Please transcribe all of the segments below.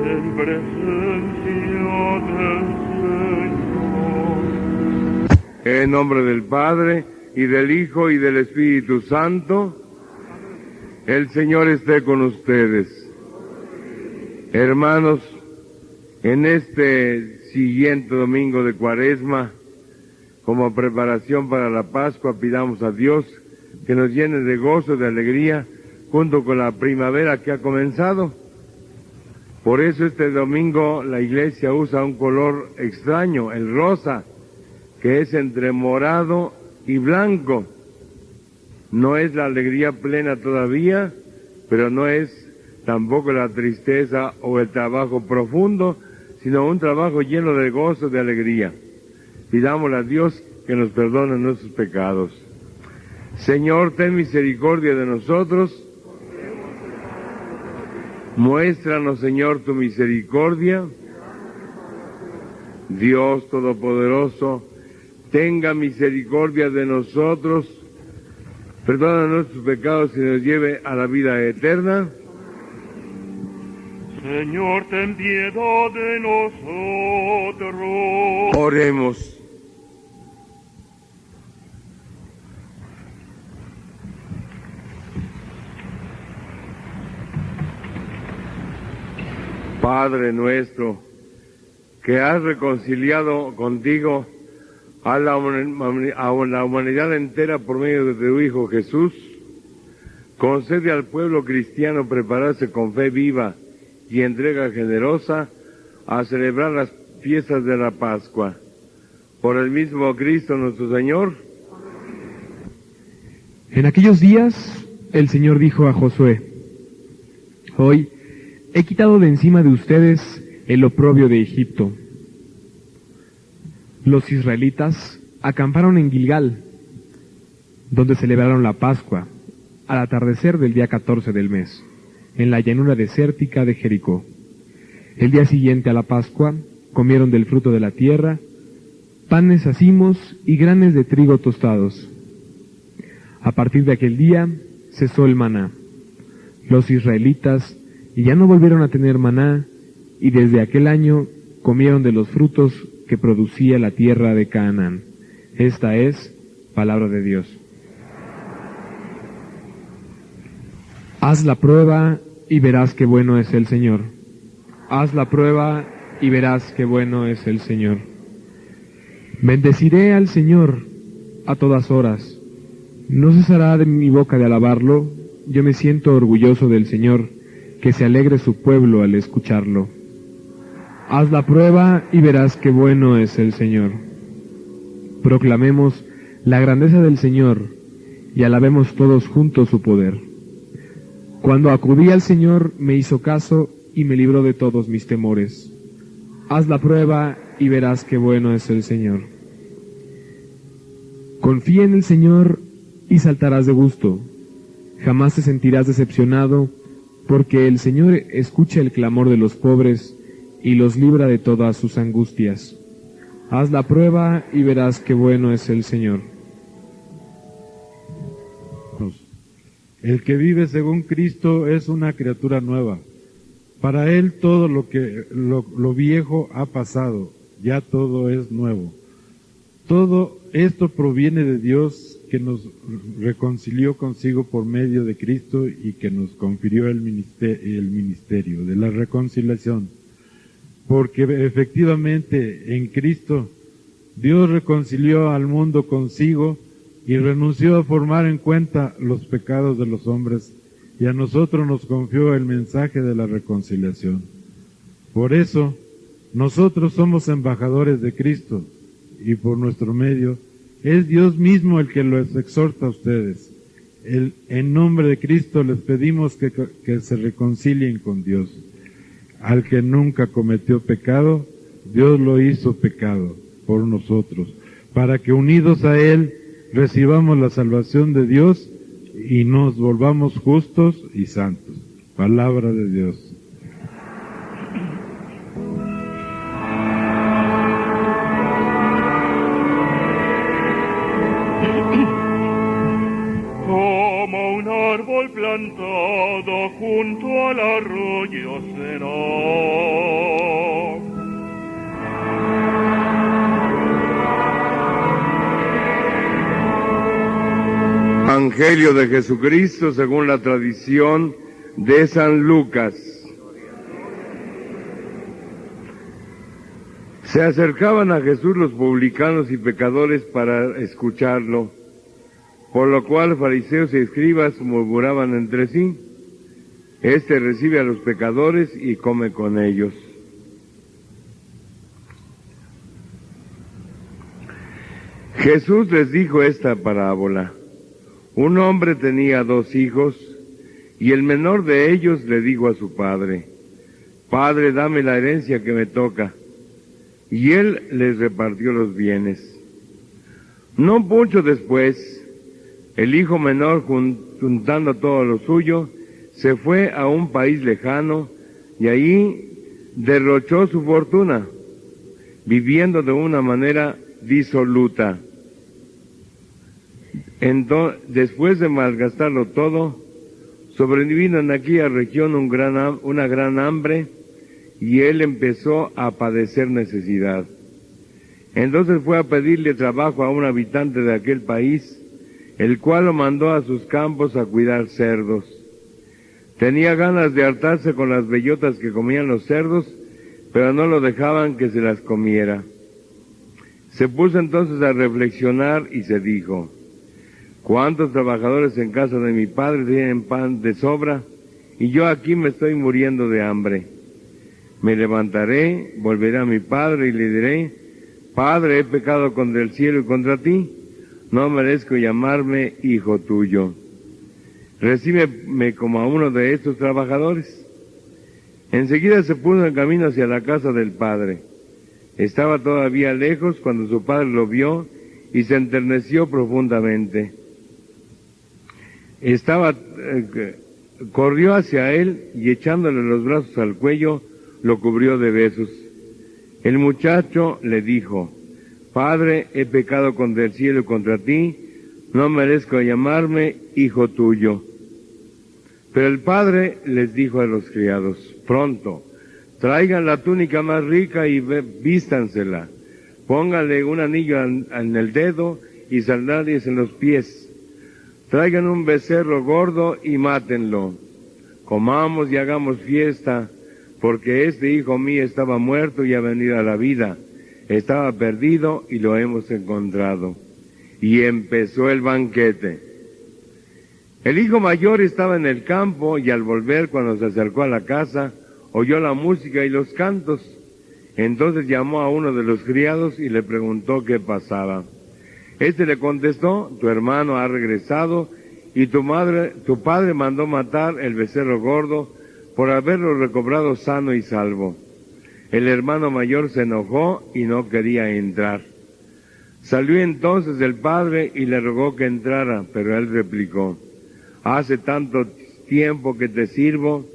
en presencia del Señor. En nombre del Padre, y del Hijo, y del Espíritu Santo, el Señor esté con ustedes. Hermanos, en este siguiente domingo de Cuaresma, como preparación para la Pascua, pidamos a Dios que nos llene de gozo y de alegría junto con la primavera que ha comenzado. Por eso este domingo la Iglesia usa un color extraño, el rosa, que es entre morado y blanco. No es la alegría plena todavía, pero no es tampoco la tristeza o el trabajo profundo, sino un trabajo lleno de gozo y de alegría. Pidámosle a Dios que nos perdone nuestros pecados. Señor, ten misericordia de nosotros. Muéstranos, Señor, tu misericordia. Dios Todopoderoso, tenga misericordia de nosotros, perdona nuestros pecados y nos lleve a la vida eterna. Señor, ten piedad de nosotros. Oremos. Padre nuestro, que has reconciliado contigo a la humanidad entera por medio de tu Hijo Jesús, concede al pueblo cristiano prepararse con fe viva y entrega generosa a celebrar las fiestas de la Pascua. Por el mismo Cristo nuestro Señor. En aquellos días, el Señor dijo a Josué: Hoy he quitado de encima de ustedes el oprobio de Egipto. Los israelitas acamparon en Gilgal, donde celebraron la Pascua, al atardecer del día 14 del mes, en la llanura desértica de Jericó. El día siguiente a la Pascua, comieron del fruto de la tierra, panes hacimos y granes de trigo tostados. A partir de aquel día, cesó el maná. Los israelitas ya no volvieron a tener maná, y desde aquel año comieron de los frutos que producía la tierra de Canaán. Esta es palabra de Dios. Haz la prueba y verás qué bueno es el Señor. Haz la prueba y verás qué bueno es el Señor. Bendeciré al Señor a todas horas. No cesará de mi boca de alabarlo. Yo me siento orgulloso del Señor, que se alegre su pueblo al escucharlo. Haz la prueba y verás qué bueno es el Señor. Proclamemos la grandeza del Señor y alabemos todos juntos su poder. Cuando acudí al Señor me hizo caso y me libró de todos mis temores. Haz la prueba y verás qué bueno es el Señor. Confía en el Señor y saltarás de gusto. Jamás te sentirás decepcionado, porque el Señor escucha el clamor de los pobres y los libra de todas sus angustias. Haz la prueba y verás qué bueno es el Señor. El que vive según Cristo es una criatura nueva. Para él todo lo viejo ha pasado, ya todo es nuevo. Todo esto proviene de Dios, que nos reconcilió consigo por medio de Cristo y que nos confirió el ministerio de la reconciliación. Porque efectivamente en Cristo Dios reconcilió al mundo consigo y renunció a formar en cuenta los pecados de los hombres, y a nosotros nos confió el mensaje de la reconciliación. Por eso, nosotros somos embajadores de Cristo, y por nuestro medio es Dios mismo el que los exhorta a ustedes. En nombre de Cristo les pedimos que se reconcilien con Dios. Al que nunca cometió pecado, Dios lo hizo pecado por nosotros, para que unidos a Él recibamos la salvación de Dios y nos volvamos justos y santos. Palabra de Dios. Como un árbol plantado junto al arroyo será. Evangelio de Jesucristo según la tradición de San Lucas. Se acercaban a Jesús los publicanos y pecadores para escucharlo, por lo cual fariseos y escribas murmuraban entre sí: Este recibe a los pecadores y come con ellos. Jesús les dijo esta parábola. Un hombre tenía 2 hijos, y el menor de ellos le dijo a su padre: Padre, dame la herencia que me toca. Y él les repartió los bienes. No mucho después, el hijo menor, juntando todo lo suyo, se fue a un país lejano y allí derrochó su fortuna, viviendo de una manera disoluta. Después de malgastarlo todo, sobrevino en aquella región una gran hambre, y él empezó a padecer necesidad. Entonces fue a pedirle trabajo a un habitante de aquel país, el cual lo mandó a sus campos a cuidar cerdos. Tenía ganas de hartarse con las bellotas que comían los cerdos, pero no lo dejaban que se las comiera. Se puso entonces a reflexionar y se dijo: ¿Cuántos trabajadores en casa de mi padre tienen pan de sobra, y yo aquí me estoy muriendo de hambre? Me levantaré, volveré a mi padre y le diré: Padre, he pecado contra el cielo y contra ti, no merezco llamarme hijo tuyo. Recíbeme como a uno de estos trabajadores. Enseguida se puso en camino hacia la casa del padre. Estaba todavía lejos cuando su padre lo vio y se enterneció profundamente. Corrió hacia él y echándole los brazos al cuello, lo cubrió de besos. El muchacho le dijo: Padre, he pecado contra el cielo y contra ti, no merezco llamarme hijo tuyo. Pero el padre les dijo a los criados: Pronto, traigan la túnica más rica y vístansela, pónganle un anillo en el dedo y sandalias en los pies, traigan un becerro gordo y mátenlo, comamos y hagamos fiesta, porque este hijo mío estaba muerto y ha venido a la vida, estaba perdido y lo hemos encontrado. Y empezó el banquete. El hijo mayor estaba en el campo y al volver, cuando se acercó a la casa, oyó la música y los cantos. Entonces llamó a uno de los criados y le preguntó qué pasaba. Este le contestó: Tu hermano ha regresado y tu padre mandó matar el becerro gordo por haberlo recobrado sano y salvo. El hermano mayor se enojó y no quería entrar. Salió entonces el padre y le rogó que entrara, pero él replicó: Hace tanto tiempo que te sirvo,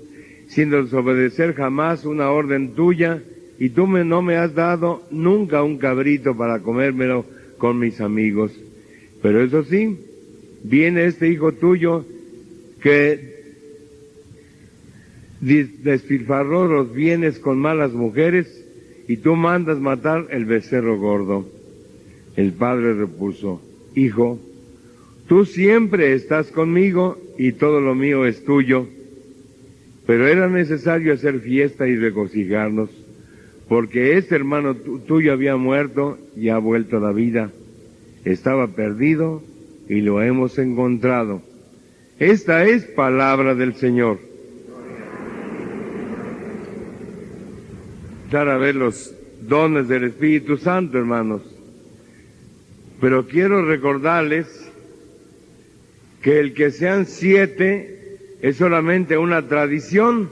sin desobedecer jamás una orden tuya, y tú no me has dado nunca un cabrito para comérmelo con mis amigos. Pero eso sí, viene este hijo tuyo que despilfarró los bienes con malas mujeres, y tú mandas matar el becerro gordo. El padre repuso: Hijo, tú siempre estás conmigo y todo lo mío es tuyo, pero era necesario hacer fiesta y regocijarnos, porque este hermano tuyo había muerto y ha vuelto a la vida, estaba perdido y lo hemos encontrado. Esta es palabra del Señor. A ver los dones del Espíritu Santo, hermanos. Pero quiero recordarles que el que sean 7 es solamente una tradición,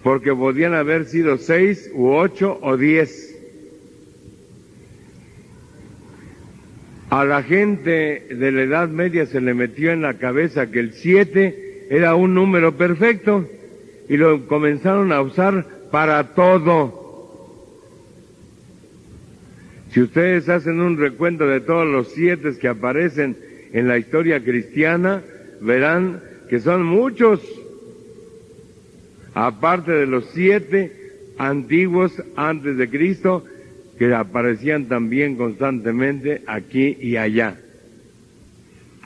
porque podían haber sido 6 u 8 o 10. A la gente de la Edad Media se le metió en la cabeza que el 7 era un número perfecto, y lo comenzaron a usar para todo. Si ustedes hacen un recuento de todos los 7 que aparecen en la historia cristiana, verán que son muchos, aparte de los 7 antiguos antes de Cristo, que aparecían también constantemente aquí y allá.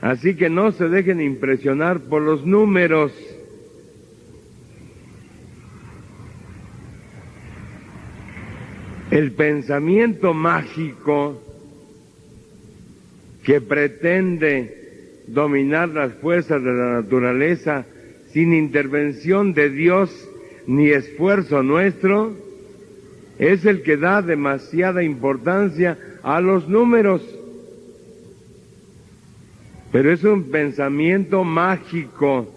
Así que no se dejen impresionar por los números. El pensamiento mágico que pretende dominar las fuerzas de la naturaleza sin intervención de Dios ni esfuerzo nuestro, es el que da demasiada importancia a los números. Pero es un pensamiento mágico,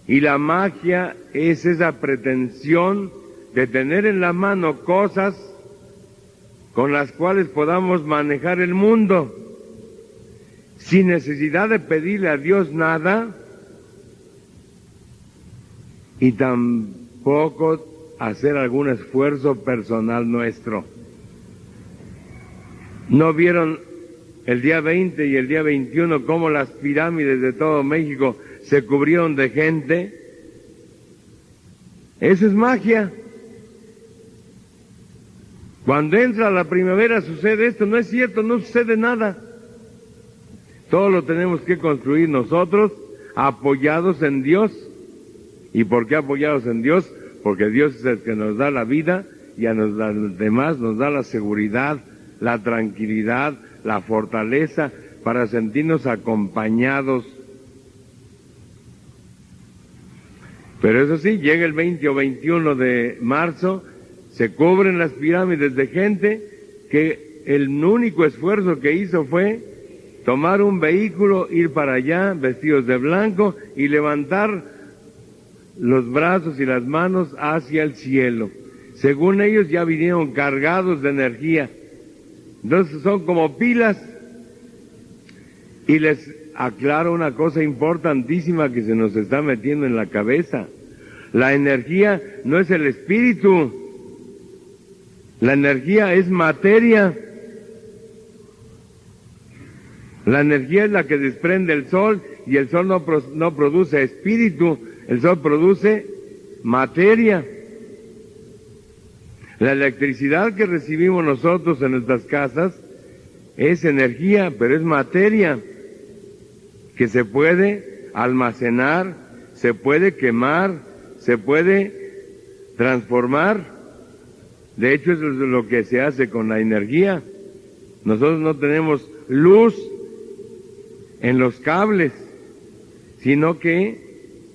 y la magia es esa pretensión de tener en la mano cosas con las cuales podamos manejar el mundo, sin necesidad de pedirle a Dios nada, y tampoco hacer algún esfuerzo personal nuestro. ¿No vieron el día 20 y el día 21 cómo las pirámides de todo México se cubrieron de gente? Eso es magia. Cuando entra la primavera sucede esto. No es cierto, no sucede nada. Todo lo tenemos que construir nosotros, apoyados en Dios. ¿Y por qué apoyados en Dios? Porque Dios es el que nos da la vida y a los demás nos da la seguridad, la tranquilidad, la fortaleza para sentirnos acompañados. Pero eso sí, llega el 20 o 21 de marzo, se cubren las pirámides de gente que el único esfuerzo que hizo fue tomar un vehículo, ir para allá vestidos de blanco y levantar los brazos y las manos hacia el cielo. Según ellos ya vinieron cargados de energía. Entonces son como pilas. Y les aclaro una cosa importantísima que se nos está metiendo en la cabeza. La energía no es el espíritu. La energía es materia. La energía es la que desprende el sol, y el sol no produce espíritu, el sol produce materia. La electricidad que recibimos nosotros en nuestras casas es energía, pero es materia que se puede almacenar, se puede quemar, se puede transformar. De hecho, eso es lo que se hace con la energía. Nosotros no tenemos luz en los cables, sino que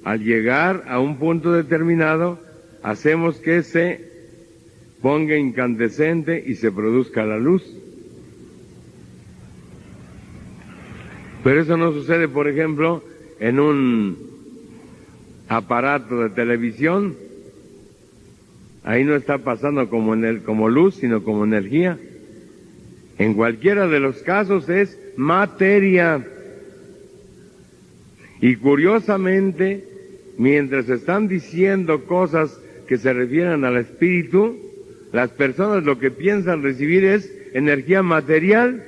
al llegar a un punto determinado hacemos que se ponga incandescente y se produzca la luz. Pero eso no sucede, por ejemplo, en un aparato de televisión. Ahí no está pasando como luz, sino como energía. En cualquiera de los casos es materia. Y curiosamente, mientras están diciendo cosas que se refieren al espíritu, las personas lo que piensan recibir es energía material,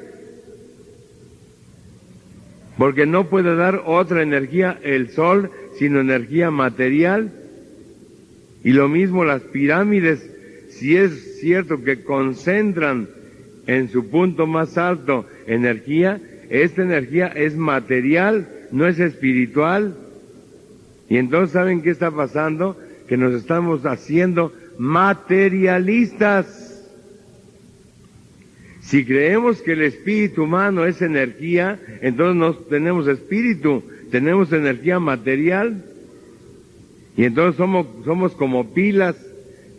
porque no puede dar otra energía el sol sino energía material. Y lo mismo las pirámides, si es cierto que concentran en su punto más alto energía, esta energía es material, no es espiritual. Y entonces, ¿saben qué está pasando? Que nos estamos haciendo materialistas. Si creemos que el espíritu humano es energía, entonces no tenemos espíritu, tenemos energía material. Y entonces somos como pilas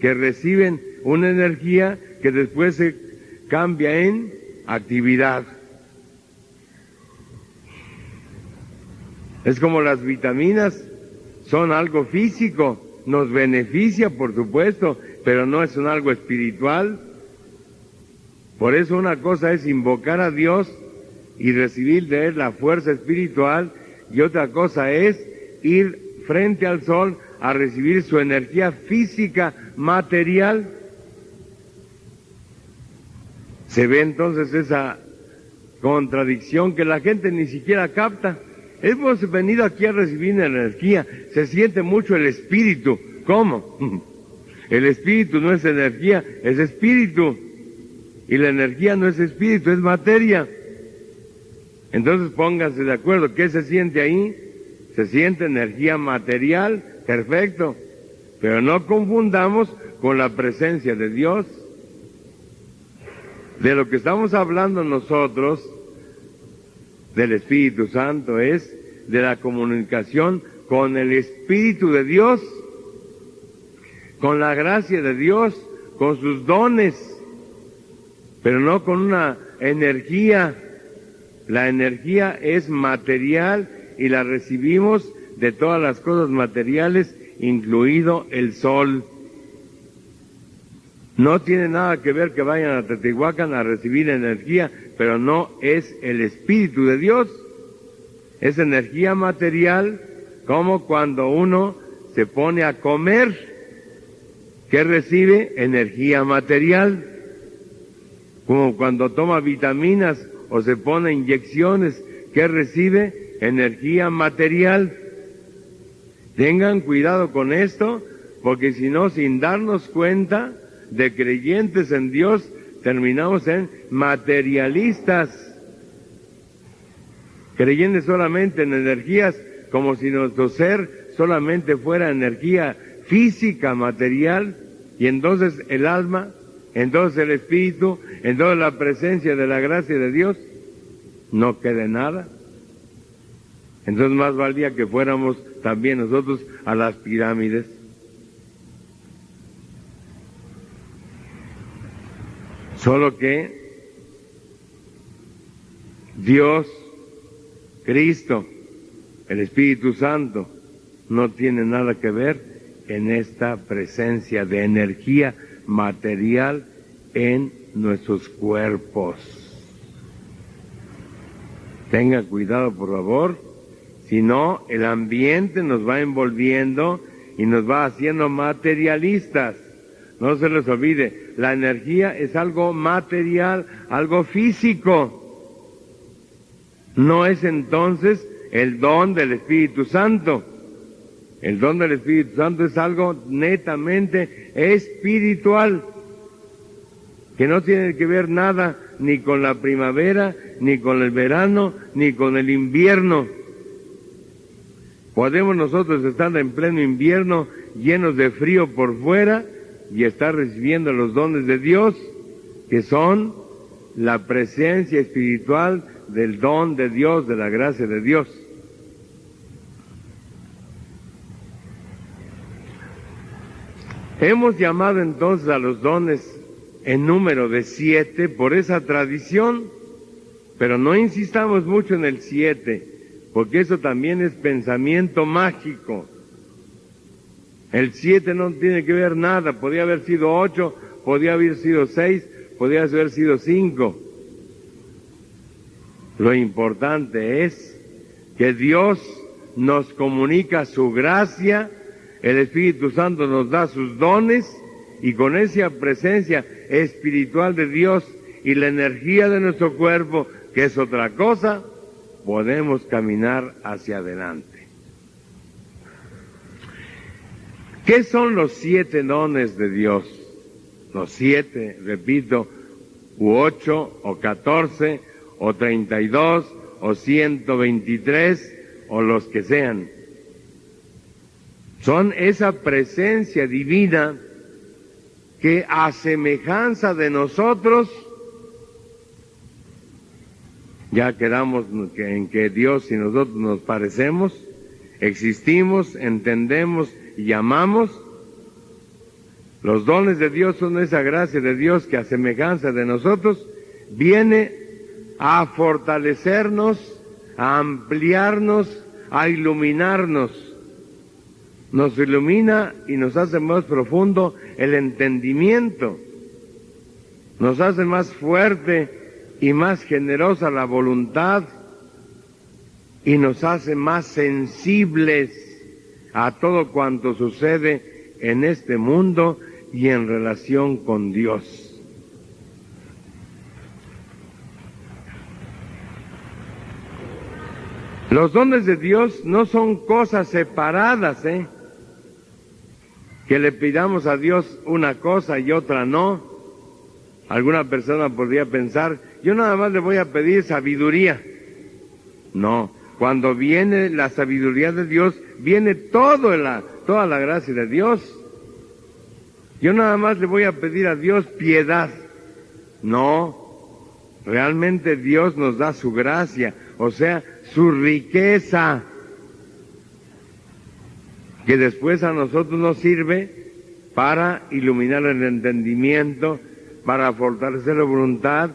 que reciben una energía que después se cambia en actividad. Es como las vitaminas, son algo físico, nos beneficia por supuesto, pero no es algo espiritual. Por eso una cosa es invocar a Dios y recibir de Él la fuerza espiritual, y otra cosa es ir frente al sol a recibir su energía física, material. Se ve entonces esa contradicción que la gente ni siquiera capta. Hemos venido aquí a recibir energía, se siente mucho el espíritu. ¿Cómo? El espíritu no es energía, es espíritu. Y la energía no es espíritu, es materia. Entonces pónganse de acuerdo. ¿Qué se siente ahí? Se siente energía material, perfecto. Pero no confundamos con la presencia de Dios. De lo que estamos hablando nosotros, del Espíritu Santo, es de la comunicación con el Espíritu de Dios, con la gracia de Dios, con sus dones, pero no con una energía. La energía es material y la recibimos de todas las cosas materiales, incluido el sol. No tiene nada que ver que vayan a Teotihuacán a recibir energía, pero no es el Espíritu de Dios. Es energía material, como cuando uno se pone a comer, que recibe energía material, como cuando toma vitaminas o se pone inyecciones, que recibe energía material. Tengan cuidado con esto, porque si no, sin darnos cuenta de creyentes en Dios, terminamos en materialistas, creyendo solamente en energías, como si nuestro ser solamente fuera energía física, material, y entonces el alma, entonces el espíritu, entonces la presencia de la gracia de Dios, no quede nada. Entonces más valía que fuéramos también nosotros a las pirámides. Solo que Dios, Cristo, el Espíritu Santo, no tiene nada que ver en esta presencia de energía material en nuestros cuerpos. Tengan cuidado, por favor, si no, el ambiente nos va envolviendo y nos va haciendo materialistas. No se les olvide, la energía es algo material, algo físico. No es entonces el don del Espíritu Santo. El don del Espíritu Santo es algo netamente espiritual, que no tiene que ver nada ni con la primavera, ni con el verano, ni con el invierno. Podemos nosotros estar en pleno invierno, llenos de frío por fuera, y estar recibiendo los dones de Dios, que son la presencia espiritual del don de Dios, de la gracia de Dios. Hemos llamado entonces a los dones en número de 7 por esa tradición, pero no insistamos mucho en el 7, porque eso también es pensamiento mágico. El 7 no tiene que ver nada, podía haber sido 8, podía haber sido 6, podía haber sido 5. Lo importante es que Dios nos comunica su gracia, el Espíritu Santo nos da sus dones, y con esa presencia espiritual de Dios y la energía de nuestro cuerpo, que es otra cosa, podemos caminar hacia adelante. ¿Qué son los 7 dones de Dios? Los 7, repito, u 8, o 14, o 32, o 123, o los que sean. Son esa presencia divina que a semejanza de nosotros, ya quedamos en que Dios y nosotros nos parecemos, existimos, entendemos y amamos. Los dones de Dios son esa gracia de Dios que a semejanza de nosotros viene a fortalecernos, a ampliarnos, a iluminarnos. Nos ilumina y nos hace más profundo el entendimiento, nos hace más fuerte y más generosa la voluntad, y nos hace más sensibles a todo cuanto sucede en este mundo y en relación con Dios. Los dones de Dios no son cosas separadas, que le pidamos a Dios una cosa y otra no. Alguna persona podría pensar, yo nada más le voy a pedir sabiduría, No, cuando viene la sabiduría de Dios, viene toda la gracia de Dios. Yo nada más le voy a pedir a Dios piedad. No, realmente Dios nos da su gracia, o sea, su riqueza, que después a nosotros nos sirve para iluminar el entendimiento, para fortalecer la voluntad,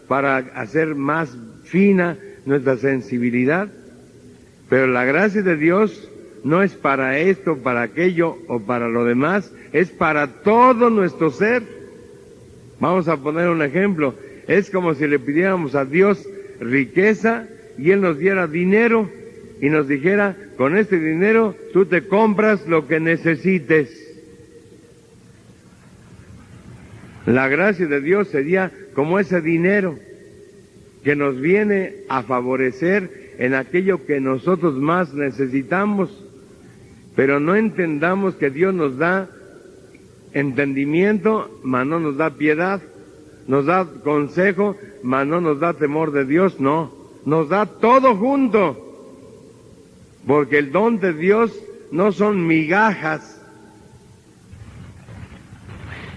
para hacer más fina nuestra sensibilidad. Pero la gracia de Dios no es para esto, para aquello o para lo demás, es para todo nuestro ser. Vamos a poner un ejemplo. Es como si le pidiéramos a Dios riqueza y Él nos diera dinero y nos dijera, con este dinero tú te compras lo que necesites. La gracia de Dios sería como ese dinero que nos viene a favorecer en aquello que nosotros más necesitamos. Pero no entendamos que Dios nos da entendimiento, mas no nos da piedad, nos da consejo, mas no nos da temor de Dios, no, nos da todo junto, porque el don de Dios no son migajas,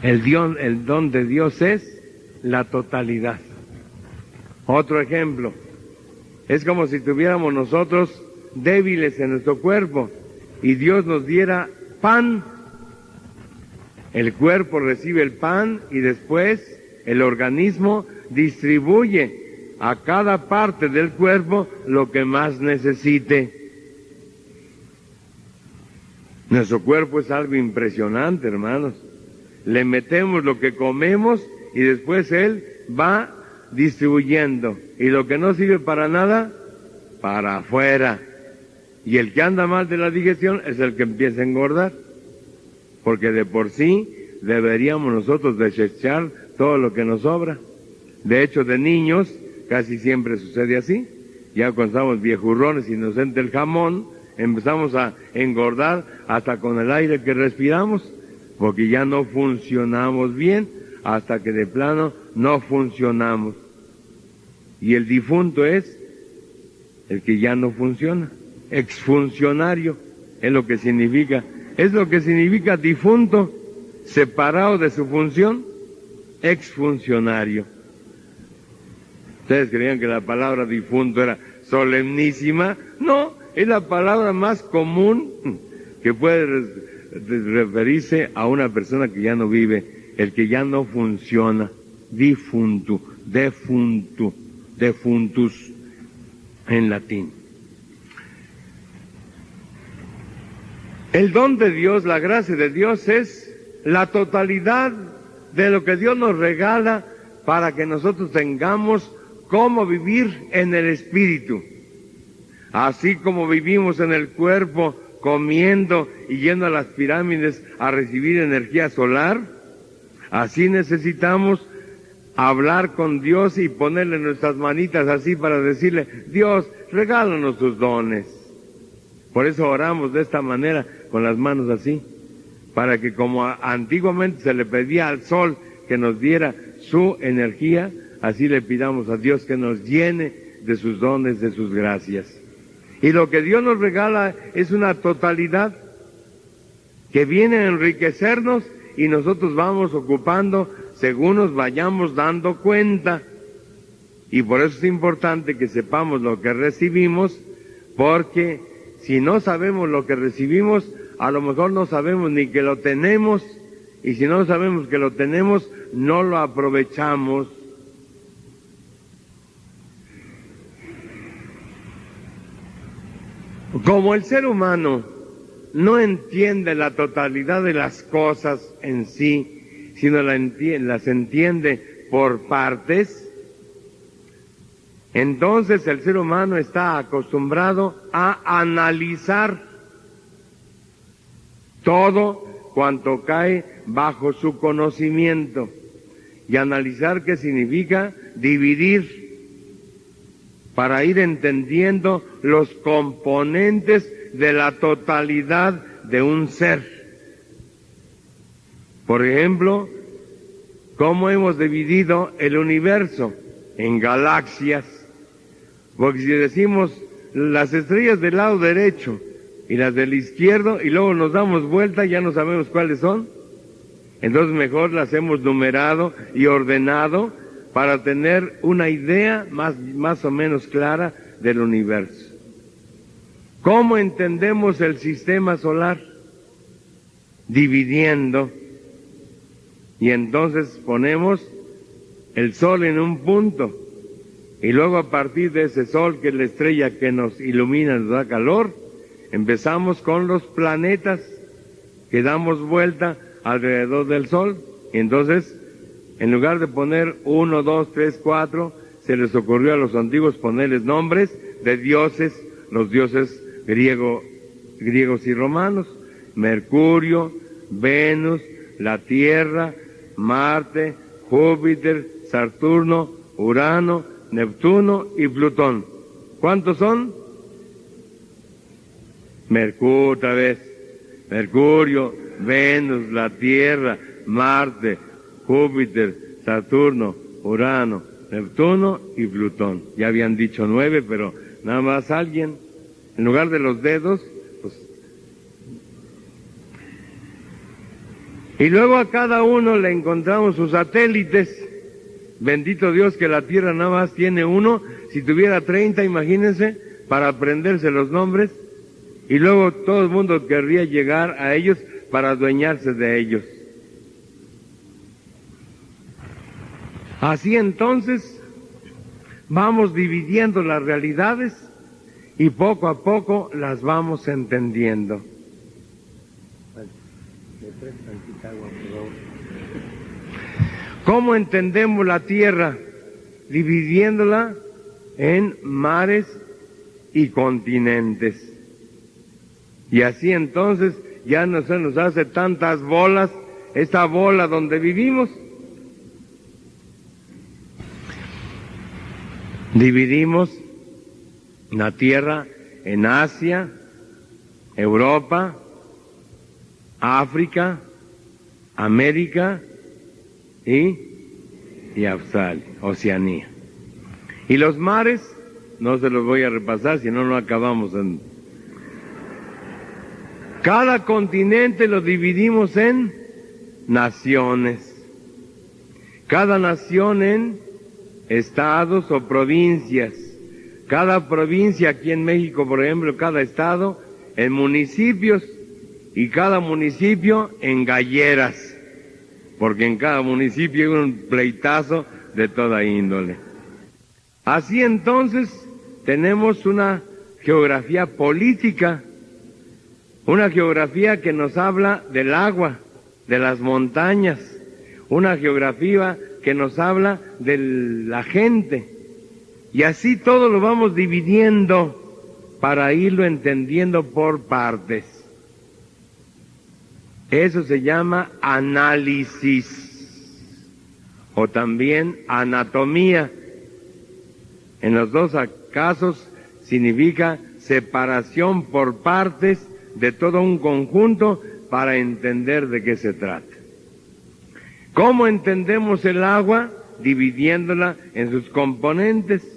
el don de Dios es la totalidad. Otro ejemplo, es como si tuviéramos nosotros débiles en nuestro cuerpo y Dios nos diera pan. El cuerpo recibe el pan y después el organismo distribuye a cada parte del cuerpo lo que más necesite. Nuestro cuerpo es algo impresionante, hermanos. Le metemos lo que comemos y después él va distribuyendo. Y lo que no sirve para nada, para afuera. Y el que anda mal de la digestión es el que empieza a engordar. Porque de por sí deberíamos nosotros desechar todo lo que nos sobra. De hecho, de niños casi siempre sucede así. Ya cuando estamos viejurrones y nos entra el jamón, empezamos a engordar hasta con el aire que respiramos, porque ya no funcionamos bien, hasta que de plano no funcionamos. Y el difunto es el que ya no funciona. Exfuncionario es lo que significa. Es lo que significa difunto, separado de su función, exfuncionario. ¿Ustedes creían que la palabra difunto era solemnísima? No, es la palabra más común que puede referirse a una persona que ya no vive, el que ya no funciona, difunto, defuntus en latín. El don de Dios, la gracia de Dios es la totalidad de lo que Dios nos regala para que nosotros tengamos cómo vivir en el espíritu. Así como vivimos en el cuerpo comiendo y yendo a las pirámides a recibir energía solar, así necesitamos hablar con Dios y ponerle nuestras manitas así para decirle, Dios, regálanos tus dones. Por eso oramos de esta manera, con las manos así, para que como antiguamente se le pedía al sol que nos diera su energía, así le pidamos a Dios que nos llene de sus dones, de sus gracias. Y lo que Dios nos regala es una totalidad que viene a enriquecernos y nosotros vamos ocupando según nos vayamos dando cuenta. Y por eso es importante que sepamos lo que recibimos, porque si no sabemos lo que recibimos, a lo mejor no sabemos ni que lo tenemos, y si no sabemos que lo tenemos, no lo aprovechamos. Como el ser humano no entiende la totalidad de las cosas en sí, sino las entiende por partes, entonces el ser humano está acostumbrado a analizar todo cuanto cae bajo su conocimiento. Y analizar, ¿qué significa? Dividir, para ir entendiendo los componentes de la totalidad de un ser. Por ejemplo, ¿cómo hemos dividido el universo? En galaxias. Porque si decimos las estrellas del lado derecho y las del izquierdo, y luego nos damos vuelta y ya no sabemos cuáles son. Entonces mejor las hemos numerado y ordenado para tener una idea más o menos clara del universo. ¿Cómo entendemos el sistema solar? Dividiendo, y entonces ponemos el Sol en un punto, y luego a partir de ese Sol, que es la estrella que nos ilumina, nos da calor, empezamos con los planetas que damos vuelta alrededor del Sol. Y entonces, en lugar de poner 1, 2, 3, 4, se les ocurrió a los antiguos ponerles nombres de dioses, los dioses griegos y romanos: Mercurio, Venus, la Tierra, Marte, Júpiter, Saturno, Urano, Neptuno y Plutón. ¿Cuántos son? Otra vez. Mercurio, Venus, la Tierra, Marte, Júpiter, Saturno, Urano, Neptuno y Plutón. Ya habían dicho 9, pero nada más alguien, en lugar de los dedos, pues. Y luego a cada uno le encontramos sus satélites. Bendito Dios que la Tierra nada más tiene uno. Si tuviera 30, imagínense, para aprenderse los nombres. Y luego todo el mundo querría llegar a ellos para adueñarse de ellos. Así entonces vamos dividiendo las realidades y poco a poco las vamos entendiendo. ¿Cómo entendemos la Tierra? Dividiéndola en mares y continentes. Y así entonces ya no se nos hace tantas bolas, esta bola donde vivimos. Dividimos la Tierra en Asia, Europa, África, América y Australia, Oceanía. Y los mares, no se los voy a repasar, si no, no acabamos en... Cada continente lo dividimos en naciones. Cada nación en estados o provincias. Cada provincia, aquí en México, por ejemplo, cada estado en municipios, y cada municipio en galleras, porque en cada municipio hay un pleitazo de toda índole. Así entonces tenemos una geografía política, una geografía que nos habla del agua, de las montañas, una geografía que nos habla de la gente, y así todo lo vamos dividiendo para irlo entendiendo por partes. Eso se llama análisis o también anatomía. En los dos casos significa separación por partes de todo un conjunto para entender de qué se trata. ¿Cómo entendemos el agua? Dividiéndola en sus componentes.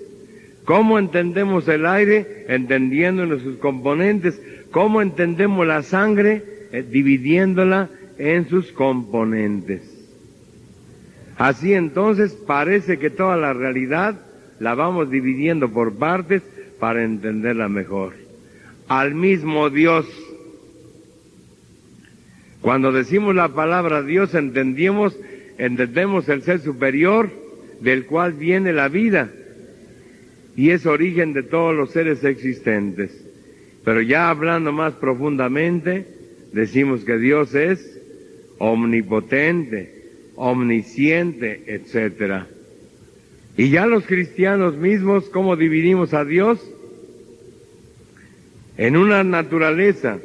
¿Cómo entendemos el aire? Entendiéndolo en sus componentes. ¿Cómo entendemos la sangre? Dividiéndola en sus componentes. Así entonces parece que toda la realidad la vamos dividiendo por partes para entenderla mejor. Al mismo Dios. Cuando decimos la palabra Dios entendemos el ser superior del cual viene la vida y es origen de todos los seres existentes. Pero ya hablando más profundamente, decimos que Dios es omnipotente, omnisciente, etc. Y ya los cristianos mismos, ¿cómo dividimos a Dios? En una naturaleza,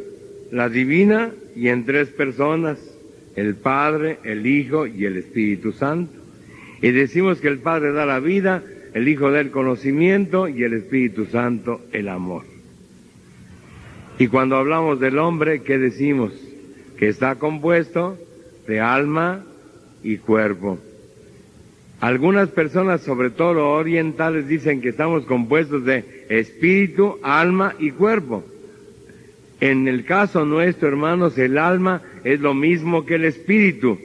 la divina, y en tres personas, el Padre, el Hijo y el Espíritu Santo. Y decimos que el Padre da la vida, el Hijo da el conocimiento y el Espíritu Santo el amor. Y cuando hablamos del hombre, ¿qué decimos? Que está compuesto de alma y cuerpo. Algunas personas, sobre todo los orientales, dicen que estamos compuestos de espíritu, alma y cuerpo. En el caso nuestro, hermanos, el alma es lo mismo que el espíritu.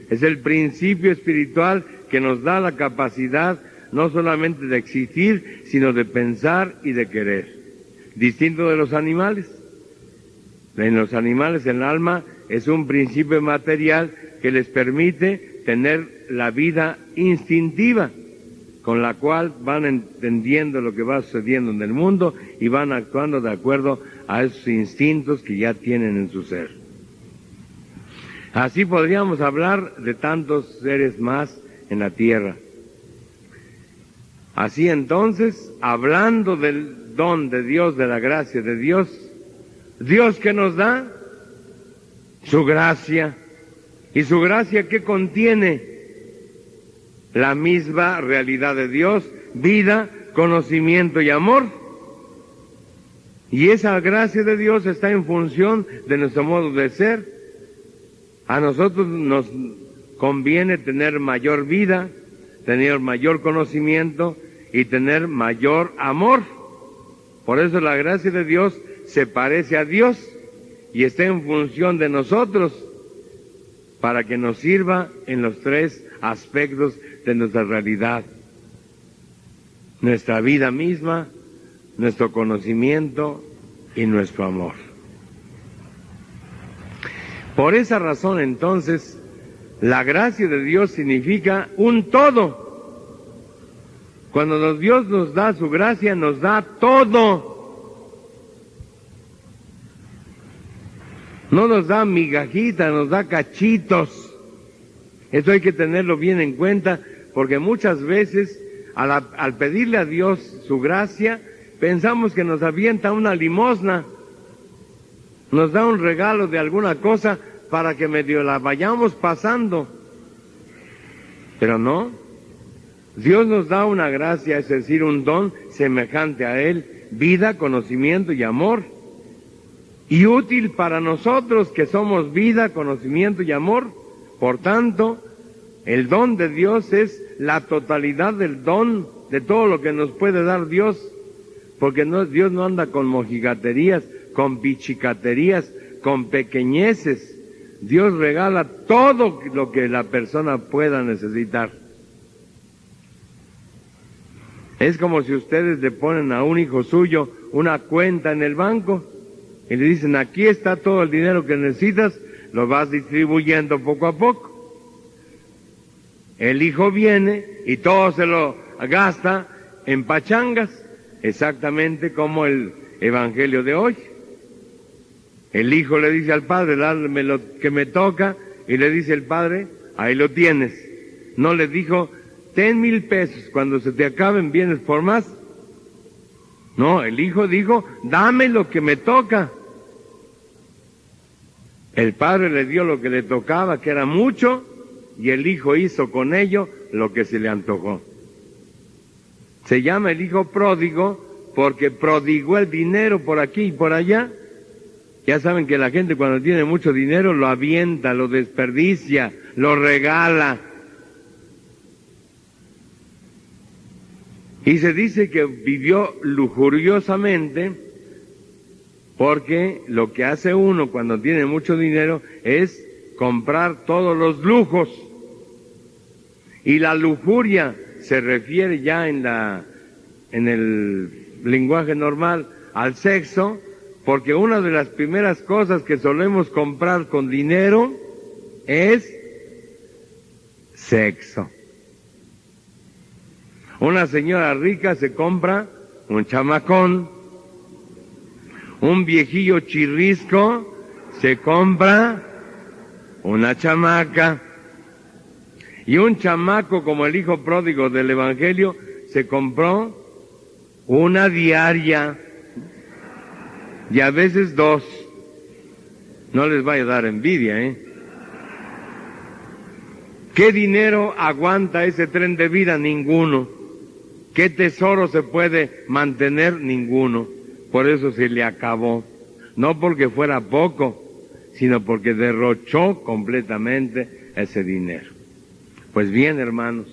Es el principio espiritual que nos da la capacidad no solamente de existir, sino de pensar y de querer. Distinto de los animales. En los animales el alma es un principio material que les permite tener la vida instintiva, con la cual van entendiendo lo que va sucediendo en el mundo y van actuando de acuerdo a esos instintos que ya tienen en su ser. Así podríamos hablar de tantos seres más en la tierra. Así entonces, hablando del don de Dios, de la gracia de Dios, Dios que nos da su gracia, y su gracia que contiene la misma realidad de Dios, vida, conocimiento y amor. Y esa gracia de Dios está en función de nuestro modo de ser. A nosotros nos conviene tener mayor vida, tener mayor conocimiento y tener mayor amor. Por eso la gracia de Dios se parece a Dios y está en función de nosotros para que nos sirva en los tres aspectos de nuestra realidad: nuestra vida misma, nuestro conocimiento y nuestro amor. Por esa razón, entonces, la gracia de Dios significa un todo. Cuando Dios nos da su gracia, nos da todo. No nos da migajitas, nos da cachitos. Esto hay que tenerlo bien en cuenta, porque muchas veces al pedirle a Dios su gracia, pensamos que nos avienta una limosna, nos da un regalo de alguna cosa para que medio la vayamos pasando. Pero no, Dios nos da una gracia, es decir, un don semejante a Él, vida, conocimiento y amor. Y útil para nosotros que somos vida, conocimiento y amor. Por tanto, el don de Dios es la totalidad del don, de todo lo que nos puede dar Dios. Porque Dios no anda con mojigaterías, con pichicaterías, con pequeñeces. Dios regala todo lo que la persona pueda necesitar. Es como si ustedes le ponen a un hijo suyo una cuenta en el banco y le dicen: aquí está todo el dinero que necesitas, lo vas distribuyendo poco a poco. El hijo viene y todo se lo gasta en pachangas, exactamente como el evangelio de hoy. El hijo le dice al padre: dame lo que me toca, y le dice el padre: ahí lo tienes. No le dijo: ten 1,000 pesos, cuando se te acaben vienes por más. No, el hijo dijo: dame lo que me toca. El padre le dio lo que le tocaba, que era mucho, y el hijo hizo con ello lo que se le antojó. Se llama el hijo pródigo porque prodigó el dinero por aquí y por allá. Ya saben que la gente cuando tiene mucho dinero lo avienta, lo desperdicia, lo regala. Y se dice que vivió lujuriosamente, porque lo que hace uno cuando tiene mucho dinero es comprar todos los lujos. Y la lujuria se refiere ya en el lenguaje normal al sexo, porque una de las primeras cosas que solemos comprar con dinero es sexo. Una señora rica se compra un chamacón, un viejillo chirrisco se compra una chamaca, y un chamaco como el hijo pródigo del Evangelio se compró una diaria, y a veces 2. No les vaya a dar envidia, ¿eh? ¿Qué dinero aguanta ese tren de vida? Ninguno. ¿Qué tesoro se puede mantener? Ninguno. Por eso se le acabó. No porque fuera poco, sino porque derrochó completamente ese dinero. Pues bien, hermanos,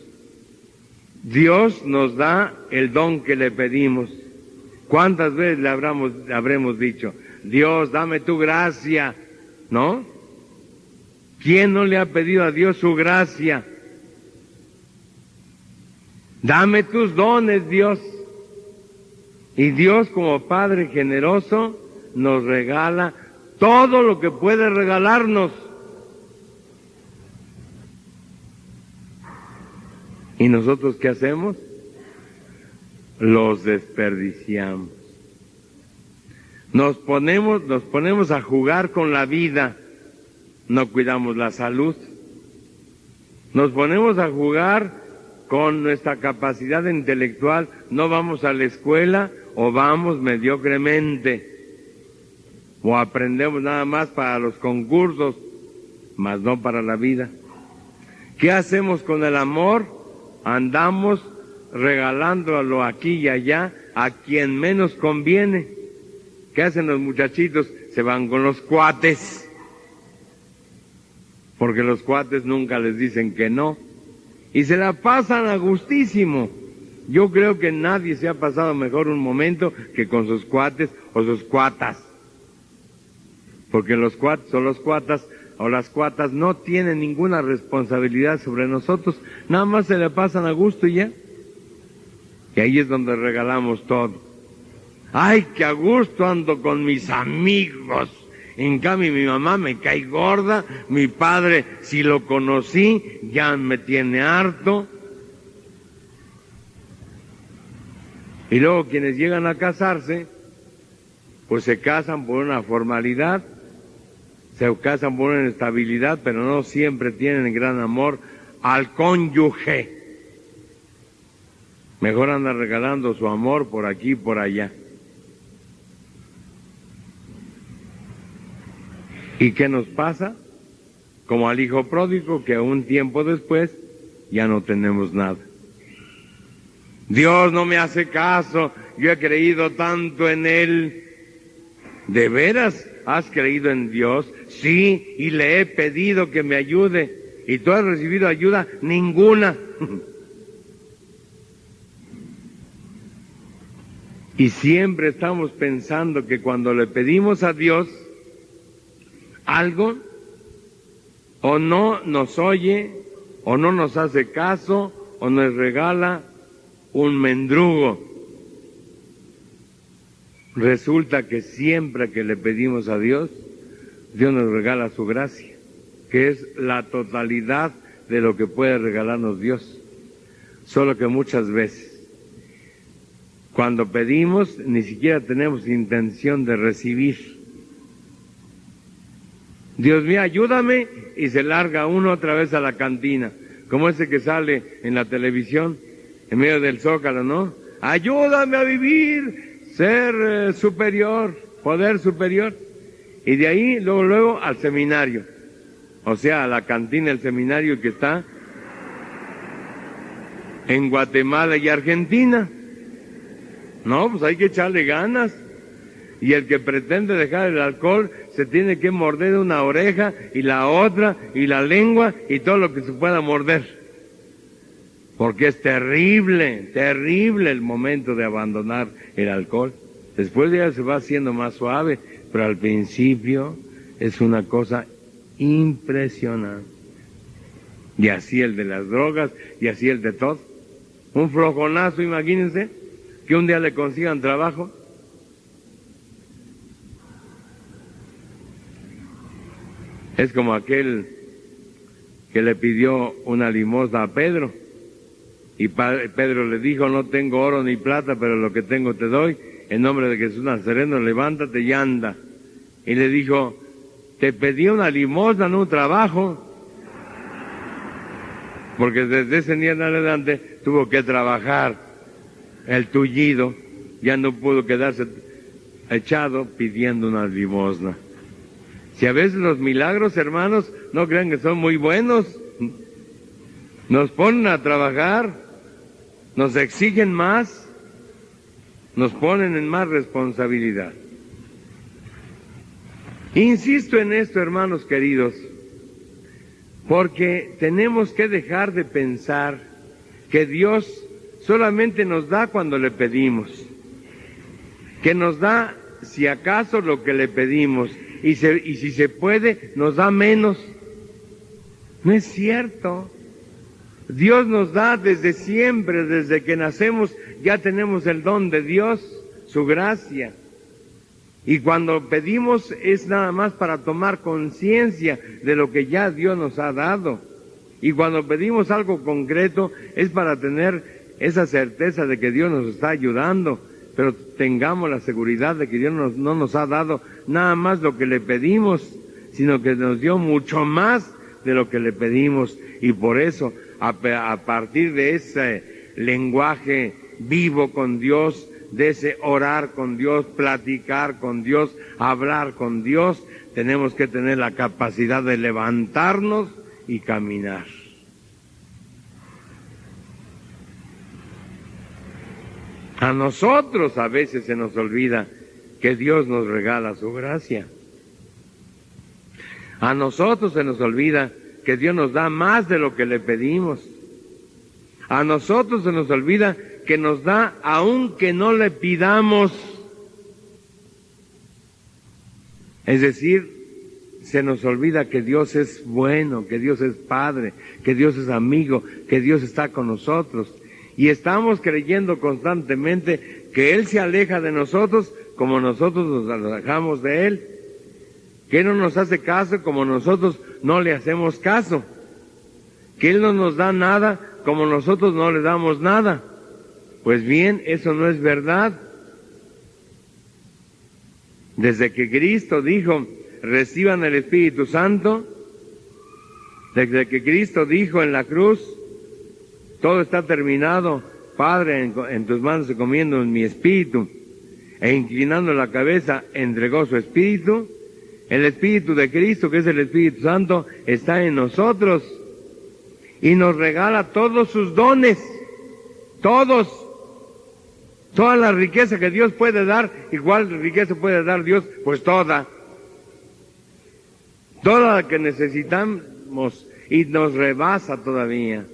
Dios nos da el don que le pedimos. ¿Cuántas veces le habremos dicho, Dios, dame tu gracia? ¿No? ¿Quién no le ha pedido a Dios su gracia? Dame tus dones, Dios. Y Dios, como Padre generoso, nos regala todo lo que puede regalarnos. ¿Y nosotros qué hacemos? Los desperdiciamos. Nos ponemos a jugar con la vida, no cuidamos la salud. Nos ponemos a jugar con nuestra capacidad intelectual, no vamos a la escuela o vamos mediocremente, o aprendemos nada más para los concursos, mas no para la vida. ¿Qué hacemos con el amor? Andamos regalándolo aquí y allá a quien menos conviene. ¿Qué hacen los muchachitos? Se van con los cuates, porque los cuates nunca les dicen que no, y se la pasan a gustísimo. Yo creo que nadie se ha pasado mejor un momento que con sus cuates o sus cuatas, porque los cuates o los cuatas o las cuatas no tienen ninguna responsabilidad sobre nosotros, nada más se le pasan a gusto y ya. Y ahí es donde regalamos todo. ¡Ay, qué a gusto ando con mis amigos! En cambio mi mamá me cae gorda, mi padre, si lo conocí, ya me tiene harto. Y luego quienes llegan a casarse, pues se casan por una formalidad, se casan por una estabilidad, pero no siempre tienen gran amor al cónyuge. Mejor anda regalando su amor por aquí y por allá. ¿Y qué nos pasa? Como al hijo pródigo, que un tiempo después ya no tenemos nada. Dios no me hace caso, yo he creído tanto en Él. ¿De veras has creído en Dios? Sí, y le he pedido que me ayude. ¿Y tú has recibido ayuda? Ninguna. Y siempre estamos pensando que cuando le pedimos a Dios algo, o no nos oye, o no nos hace caso, o nos regala un mendrugo. Resulta que siempre que le pedimos a Dios, Dios nos regala su gracia, que es la totalidad de lo que puede regalarnos Dios. Solo que muchas veces, cuando pedimos, ni siquiera tenemos intención de recibir. Dios mío, ayúdame, y se larga uno otra vez a la cantina, como ese que sale en la televisión, en medio del Zócalo, ¿no? Ayúdame a vivir, ser superior, poder superior. Y de ahí, luego al seminario, o sea, a la cantina del seminario que está en Guatemala y Argentina. No, pues hay que echarle ganas. Y el que pretende dejar el alcohol se tiene que morder una oreja y la otra y la lengua y todo lo que se pueda morder. Porque es terrible, terrible el momento de abandonar el alcohol. Después ya se va haciendo más suave, pero al principio es una cosa impresionante. Y así el de las drogas y así el de todo. Un flojonazo, imagínense, que un día le consigan trabajo. Es como aquel que le pidió una limosna a Pedro, y Pedro le dijo, no tengo oro ni plata, pero lo que tengo te doy, en nombre de Jesús Nazareno, levántate y anda. Y le dijo, te pedí una limosna, no un trabajo, porque desde ese día en adelante tuvo que trabajar el tullido, ya no pudo quedarse echado pidiendo una limosna. Si a veces los milagros, hermanos, no crean que son muy buenos, nos ponen a trabajar, nos exigen más, nos ponen en más responsabilidad. Insisto en esto, hermanos queridos, porque tenemos que dejar de pensar que Dios solamente nos da cuando le pedimos, que nos da si acaso lo que le pedimos, y si se puede, nos da menos. No es cierto. Dios nos da desde siempre, desde que nacemos, ya tenemos el don de Dios, su gracia. Y cuando pedimos es nada más para tomar conciencia de lo que ya Dios nos ha dado. Y cuando pedimos algo concreto es para tener esa certeza de que Dios nos está ayudando. Pero tengamos la seguridad de que Dios no nos ha dado nada más lo que le pedimos, sino que nos dio mucho más de lo que le pedimos. Y por eso, a partir de ese lenguaje vivo con Dios, de ese orar con Dios, platicar con Dios, hablar con Dios, tenemos que tener la capacidad de levantarnos y caminar. A nosotros a veces se nos olvida que Dios nos regala su gracia. A nosotros se nos olvida que Dios nos da más de lo que le pedimos. A nosotros se nos olvida que nos da aunque no le pidamos. Es decir, se nos olvida que Dios es bueno, que Dios es Padre, que Dios es amigo, que Dios está con nosotros. Y estamos creyendo constantemente que Él se aleja de nosotros como nosotros nos alejamos de Él. Que Él no nos hace caso como nosotros no le hacemos caso. Que Él no nos da nada como nosotros no le damos nada. Pues bien, eso no es verdad. Desde que Cristo dijo, reciban el Espíritu Santo, desde que Cristo dijo en la cruz, todo está terminado, Padre, en tus manos encomiendo mi espíritu, e inclinando la cabeza entregó su espíritu. El Espíritu de Cristo, que es el Espíritu Santo, está en nosotros y nos regala todos sus dones, toda la riqueza que Dios puede dar. ¿Y cuál riqueza puede dar Dios? Pues toda la que necesitamos, y nos rebasa todavía.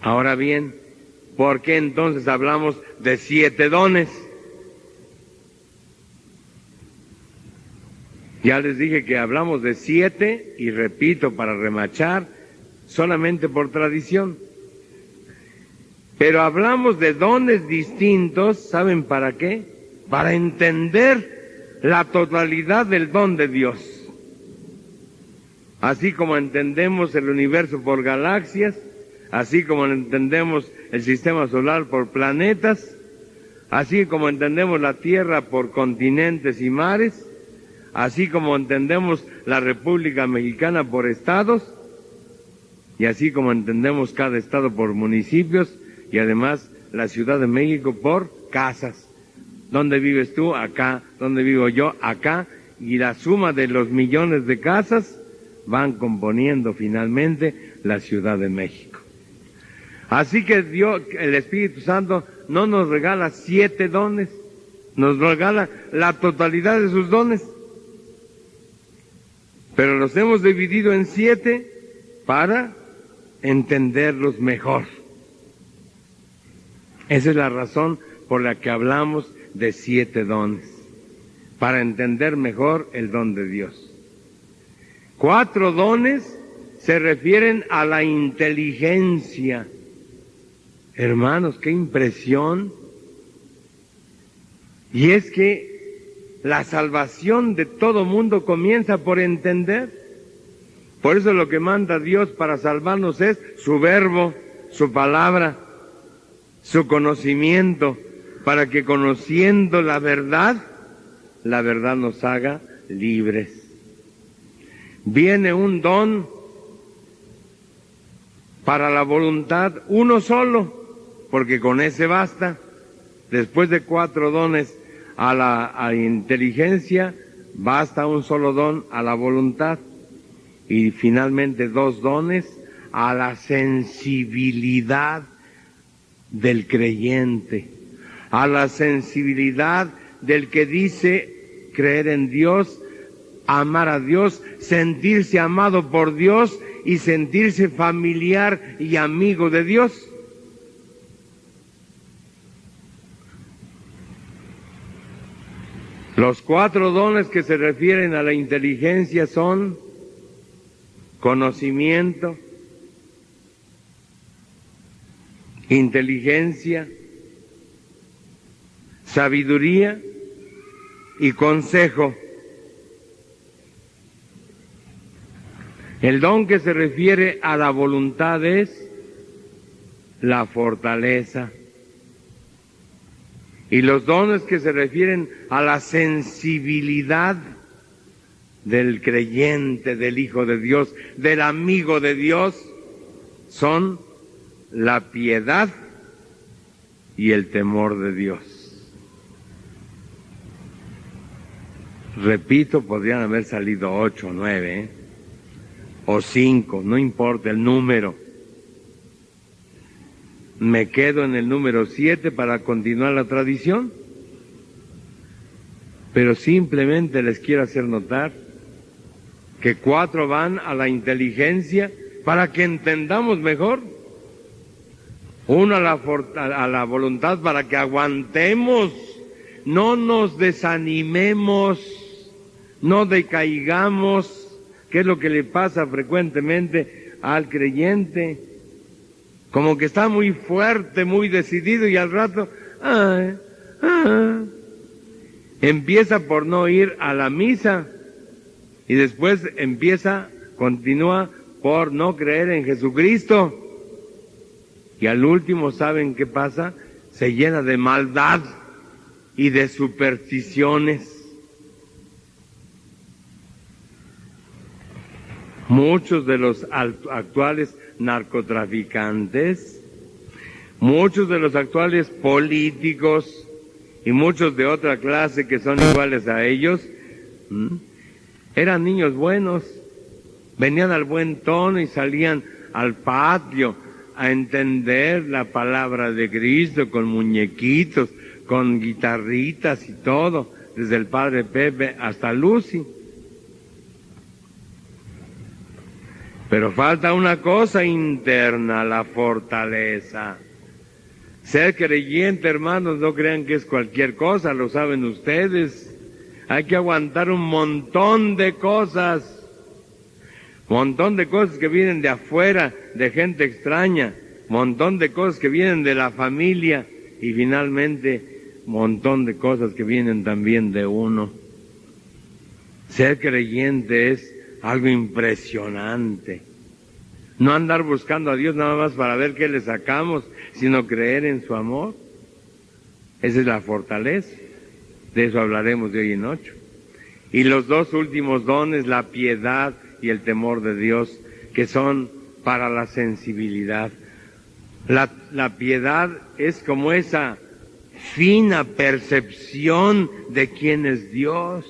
Ahora bien, ¿por qué entonces hablamos de 7 dones? Ya les dije que hablamos de 7, y repito para remachar, solamente por tradición. Pero hablamos de dones distintos, ¿saben para qué? Para entender la totalidad del don de Dios. Así como entendemos el universo por galaxias, así como entendemos el sistema solar por planetas, así como entendemos la Tierra por continentes y mares, así como entendemos la República Mexicana por estados, y así como entendemos cada estado por municipios, y además la Ciudad de México por casas. ¿Dónde vives tú? Acá. ¿Dónde vivo yo? Acá. Y la suma de los millones de casas van componiendo finalmente la Ciudad de México. Así que Dios, el Espíritu Santo, no nos regala 7 dones, nos regala la totalidad de sus dones. Pero los hemos dividido en 7 para entenderlos mejor. Esa es la razón por la que hablamos de 7 dones, para entender mejor el don de Dios. 4 dones se refieren a la inteligencia. Hermanos, qué impresión. Y es que la salvación de todo mundo comienza por entender. Por eso lo que manda Dios para salvarnos es su verbo, su palabra, su conocimiento, para que conociendo la verdad nos haga libres. Viene un don para la voluntad, uno solo, porque con ese basta. Después de 4 dones a la inteligencia, basta un solo don a la voluntad. Y finalmente 2 dones a la sensibilidad del creyente, a la sensibilidad del que dice creer en Dios, amar a Dios, sentirse amado por Dios y sentirse familiar y amigo de Dios. Los 4 dones que se refieren a la inteligencia son conocimiento, inteligencia, sabiduría y consejo. El don que se refiere a la voluntad es la fortaleza. Y los dones que se refieren a la sensibilidad del creyente, del Hijo de Dios, del amigo de Dios, son la piedad y el temor de Dios. Repito, podrían haber salido 8 o 9, o 5, no importa el número. Me quedo en el número 7 para continuar la tradición, pero simplemente les quiero hacer notar que 4 van a la inteligencia para que entendamos mejor, 1 a la voluntad para que aguantemos, no nos desanimemos, no decaigamos, que es lo que le pasa frecuentemente al creyente. Como que está muy fuerte, muy decidido y al rato, empieza por no ir a la misa y después continúa por no creer en Jesucristo. Y al último, ¿saben qué pasa? Se llena de maldad y de supersticiones. Muchos de los actuales narcotraficantes, muchos de los actuales políticos y muchos de otra clase que son iguales a ellos, eran niños buenos, venían al buen tono y salían al patio a entender la palabra de Cristo con muñequitos, con guitarritas y todo, desde el padre Pepe hasta Lucy. Pero falta una cosa interna, la fortaleza. Ser creyente, hermanos, no crean que es cualquier cosa, lo saben ustedes. Hay que aguantar un montón de cosas que vienen de afuera, de gente extraña, montón de cosas que vienen de la familia y finalmente montón de cosas que vienen también de uno. Ser creyente es algo impresionante. No andar buscando a Dios nada más para ver qué le sacamos, sino creer en su amor. Esa es la fortaleza. De eso hablaremos de hoy en 8. Y los 2 últimos dones, la piedad y el temor de Dios, que son para la sensibilidad. La piedad es como esa fina percepción de quién es Dios.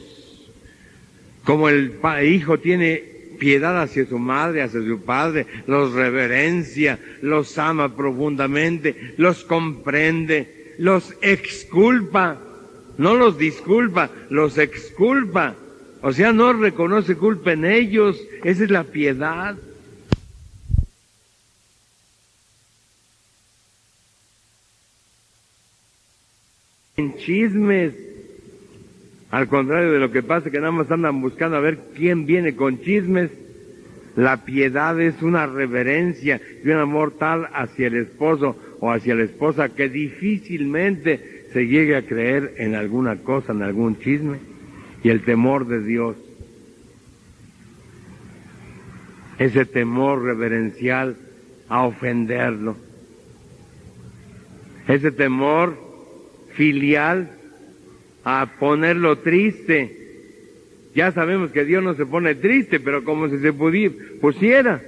Como el hijo tiene piedad hacia su madre, hacia su padre, los reverencia, los ama profundamente, los comprende, los exculpa, no los disculpa, los exculpa. O sea, no reconoce culpa en ellos. Esa es la piedad. En chismes. Al contrario de lo que pasa, que nada más andan buscando a ver quién viene con chismes. La piedad es una reverencia y un amor tal hacia el esposo o hacia la esposa que difícilmente se llegue a creer en alguna cosa, en algún chisme. Y el temor de Dios, ese temor reverencial a ofenderlo, ese temor filial a ponerlo triste. Ya sabemos que Dios no se pone triste, pero como si se pusiera.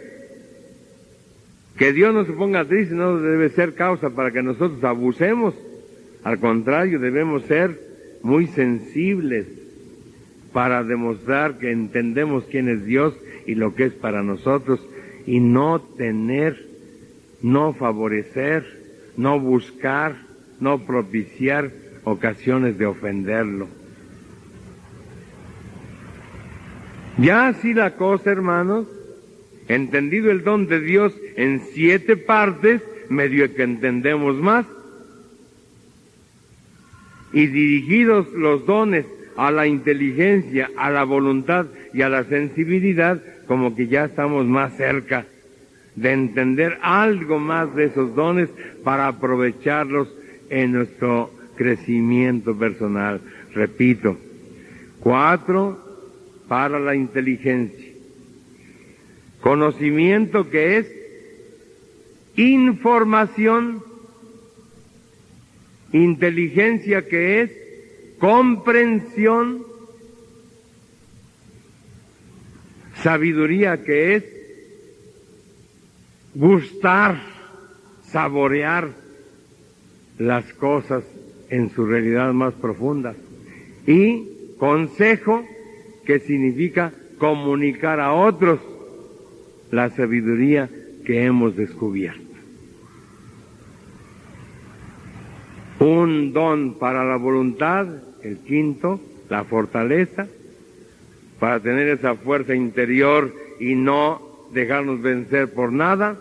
Que Dios no se ponga triste no debe ser causa para que nosotros abusemos. Al contrario, debemos ser muy sensibles para demostrar que entendemos quién es Dios y lo que es para nosotros, y no favorecer, no buscar, no propiciar ocasiones de ofenderlo. Ya así la cosa, hermanos, entendido el don de Dios en 7 partes, medio que entendemos más, y dirigidos los dones a la inteligencia, a la voluntad y a la sensibilidad, como que ya estamos más cerca de entender algo más de esos dones para aprovecharlos en nuestro crecimiento personal. Repito, 4 para la inteligencia. Conocimiento, que es información. Inteligencia, que es comprensión. Sabiduría, que es gustar, saborear las cosas en su realidad más profunda. Y consejo, que significa comunicar a otros la sabiduría que hemos descubierto. Un don para la voluntad, el 5, la fortaleza, para tener esa fuerza interior y no dejarnos vencer por nada.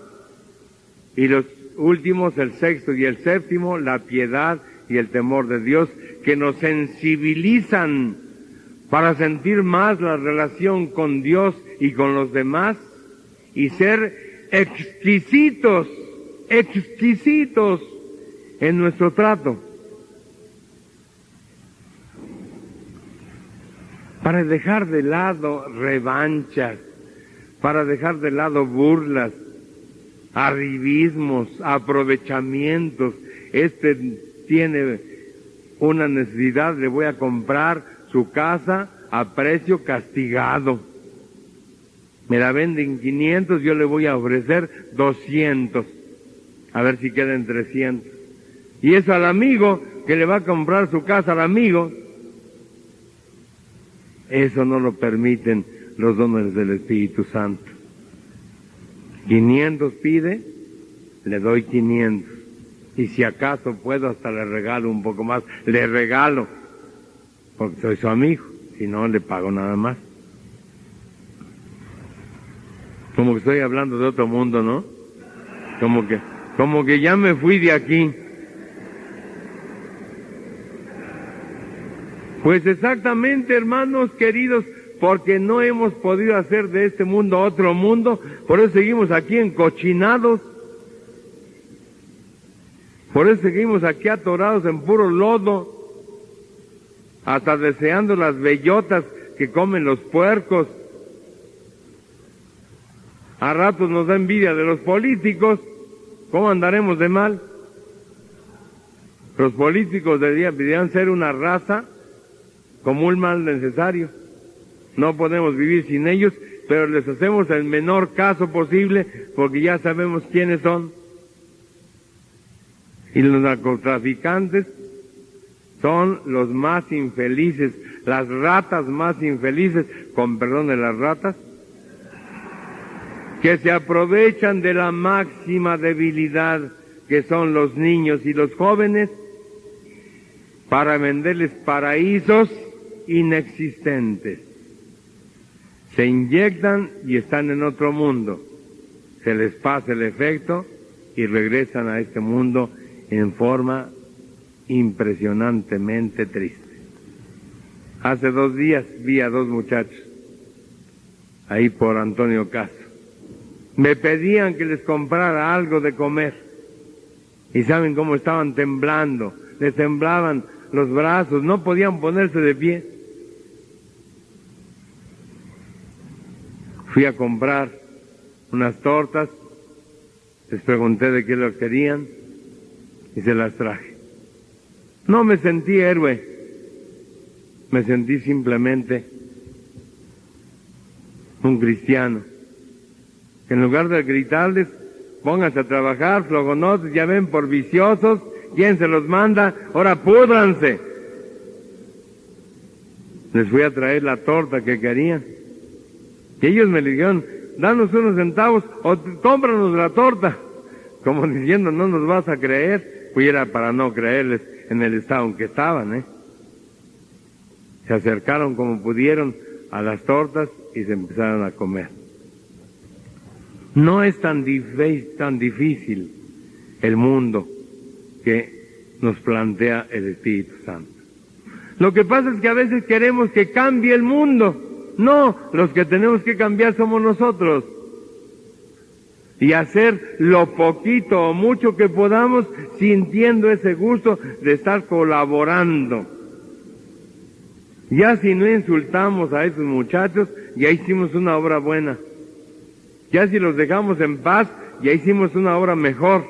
Y los últimos, el 6 y el 7, la piedad y el temor de Dios, que nos sensibilizan para sentir más la relación con Dios y con los demás, y ser exquisitos en nuestro trato, para dejar de lado revanchas, para dejar de lado burlas, arribismos, aprovechamientos. Este tiene una necesidad, le voy a comprar su casa a precio castigado. Me la venden 500, yo le voy a ofrecer 200. A ver si queda en 300. Y eso al amigo que le va a comprar su casa al amigo, eso no lo permiten los dones del Espíritu Santo. 500 pide, le doy 500. Y si acaso puedo, hasta le regalo un poco más. Le regalo, porque soy su amigo. Si no, le pago nada más. Como que estoy hablando de otro mundo, ¿no? Como que ya me fui de aquí. Pues exactamente, hermanos queridos, porque no hemos podido hacer de este mundo otro mundo, por eso seguimos aquí encochinados, por eso seguimos aquí atorados en puro lodo, hasta deseando las bellotas que comen los puercos. A ratos nos da envidia de los políticos. ¿Cómo andaremos de mal? Los políticos deberían ser una raza como un mal necesario. No podemos vivir sin ellos, pero les hacemos el menor caso posible porque ya sabemos quiénes son. Y los narcotraficantes son los más infelices, las ratas más infelices, con perdón de las ratas, que se aprovechan de la máxima debilidad que son los niños y los jóvenes para venderles paraísos inexistentes. Se inyectan y están en otro mundo. Se les pasa el efecto y regresan a este mundo en forma impresionantemente triste. Hace 2 días vi a 2 muchachos ahí por Antonio Caso. Me pedían que les comprara algo de comer. Y saben cómo estaban temblando. Les temblaban los brazos, no podían ponerse de pie. Fui a comprar unas tortas, les pregunté de qué lo querían y se las traje. No me sentí héroe, me sentí simplemente un cristiano. Que en lugar de gritarles, pónganse a trabajar, flogonotes, ya ven, por viciosos, ¿quién se los manda? Ahora púdranse. Les fui a traer la torta que querían. Y ellos me dijeron, danos unos centavos o cómpranos la torta. Como diciendo, no nos vas a creer. Pues era para no creerles en el estado en que estaban, Se acercaron como pudieron a las tortas y se empezaron a comer. No es tan difícil el mundo que nos plantea el Espíritu Santo. Lo que pasa es que a veces queremos que cambie el mundo. No, los que tenemos que cambiar somos nosotros. Y hacer lo poquito o mucho que podamos, sintiendo ese gusto de estar colaborando. Ya si no insultamos a esos muchachos, ya hicimos una obra buena. Ya si los dejamos en paz, ya hicimos una obra mejor.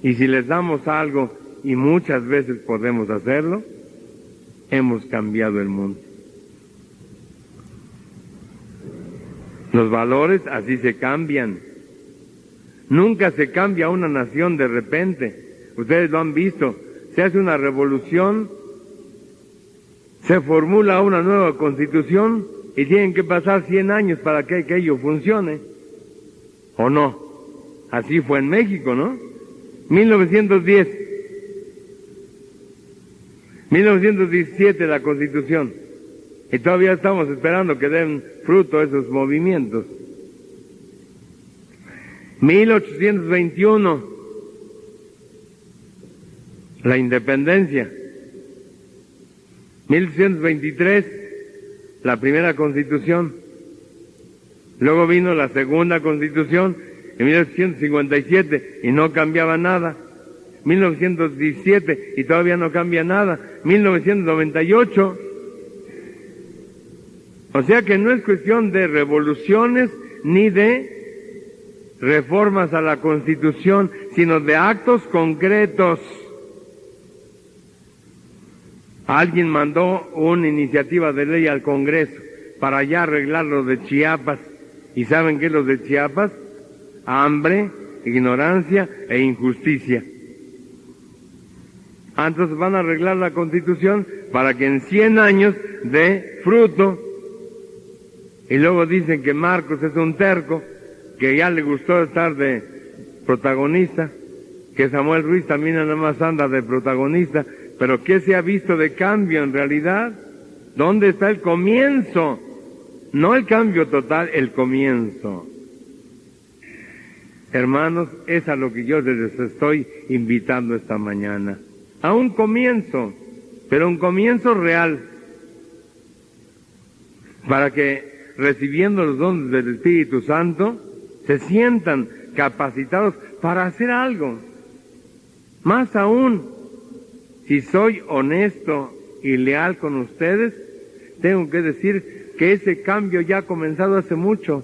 Y si les damos algo, y muchas veces podemos hacerlo, hemos cambiado el mundo. Los valores así se cambian. Nunca se cambia una nación de repente. Ustedes lo han visto. Se hace una revolución, se formula una nueva constitución y tienen que pasar 100 años para que aquello funcione. ¿O no? Así fue en México, ¿no? 1910. 1917 la Constitución. Y todavía estamos esperando que den fruto esos movimientos. 1821, la independencia. 1823, la primera Constitución. Luego vino la segunda Constitución en 1857 y no cambiaba nada. 1917 y todavía no cambia nada. 1998. O sea que no es cuestión de revoluciones ni de reformas a la Constitución, sino de actos concretos. Alguien mandó una iniciativa de ley al Congreso para ya arreglar lo de Chiapas. ¿Y saben qué es lo de Chiapas? Hambre, ignorancia e injusticia. Entonces van a arreglar la Constitución para que en 100 años dé fruto. Y luego dicen que Marcos es un terco, que ya le gustó estar de protagonista, que Samuel Ruiz también nada más anda de protagonista, pero ¿qué se ha visto de cambio en realidad? ¿Dónde está el comienzo? No el cambio total, el comienzo. Hermanos, es a lo que yo les estoy invitando esta mañana. A un comienzo, pero un comienzo real, para que recibiendo los dones del Espíritu Santo, se sientan capacitados para hacer algo. Más aún, si soy honesto y leal con ustedes, tengo que decir que ese cambio ya ha comenzado hace mucho.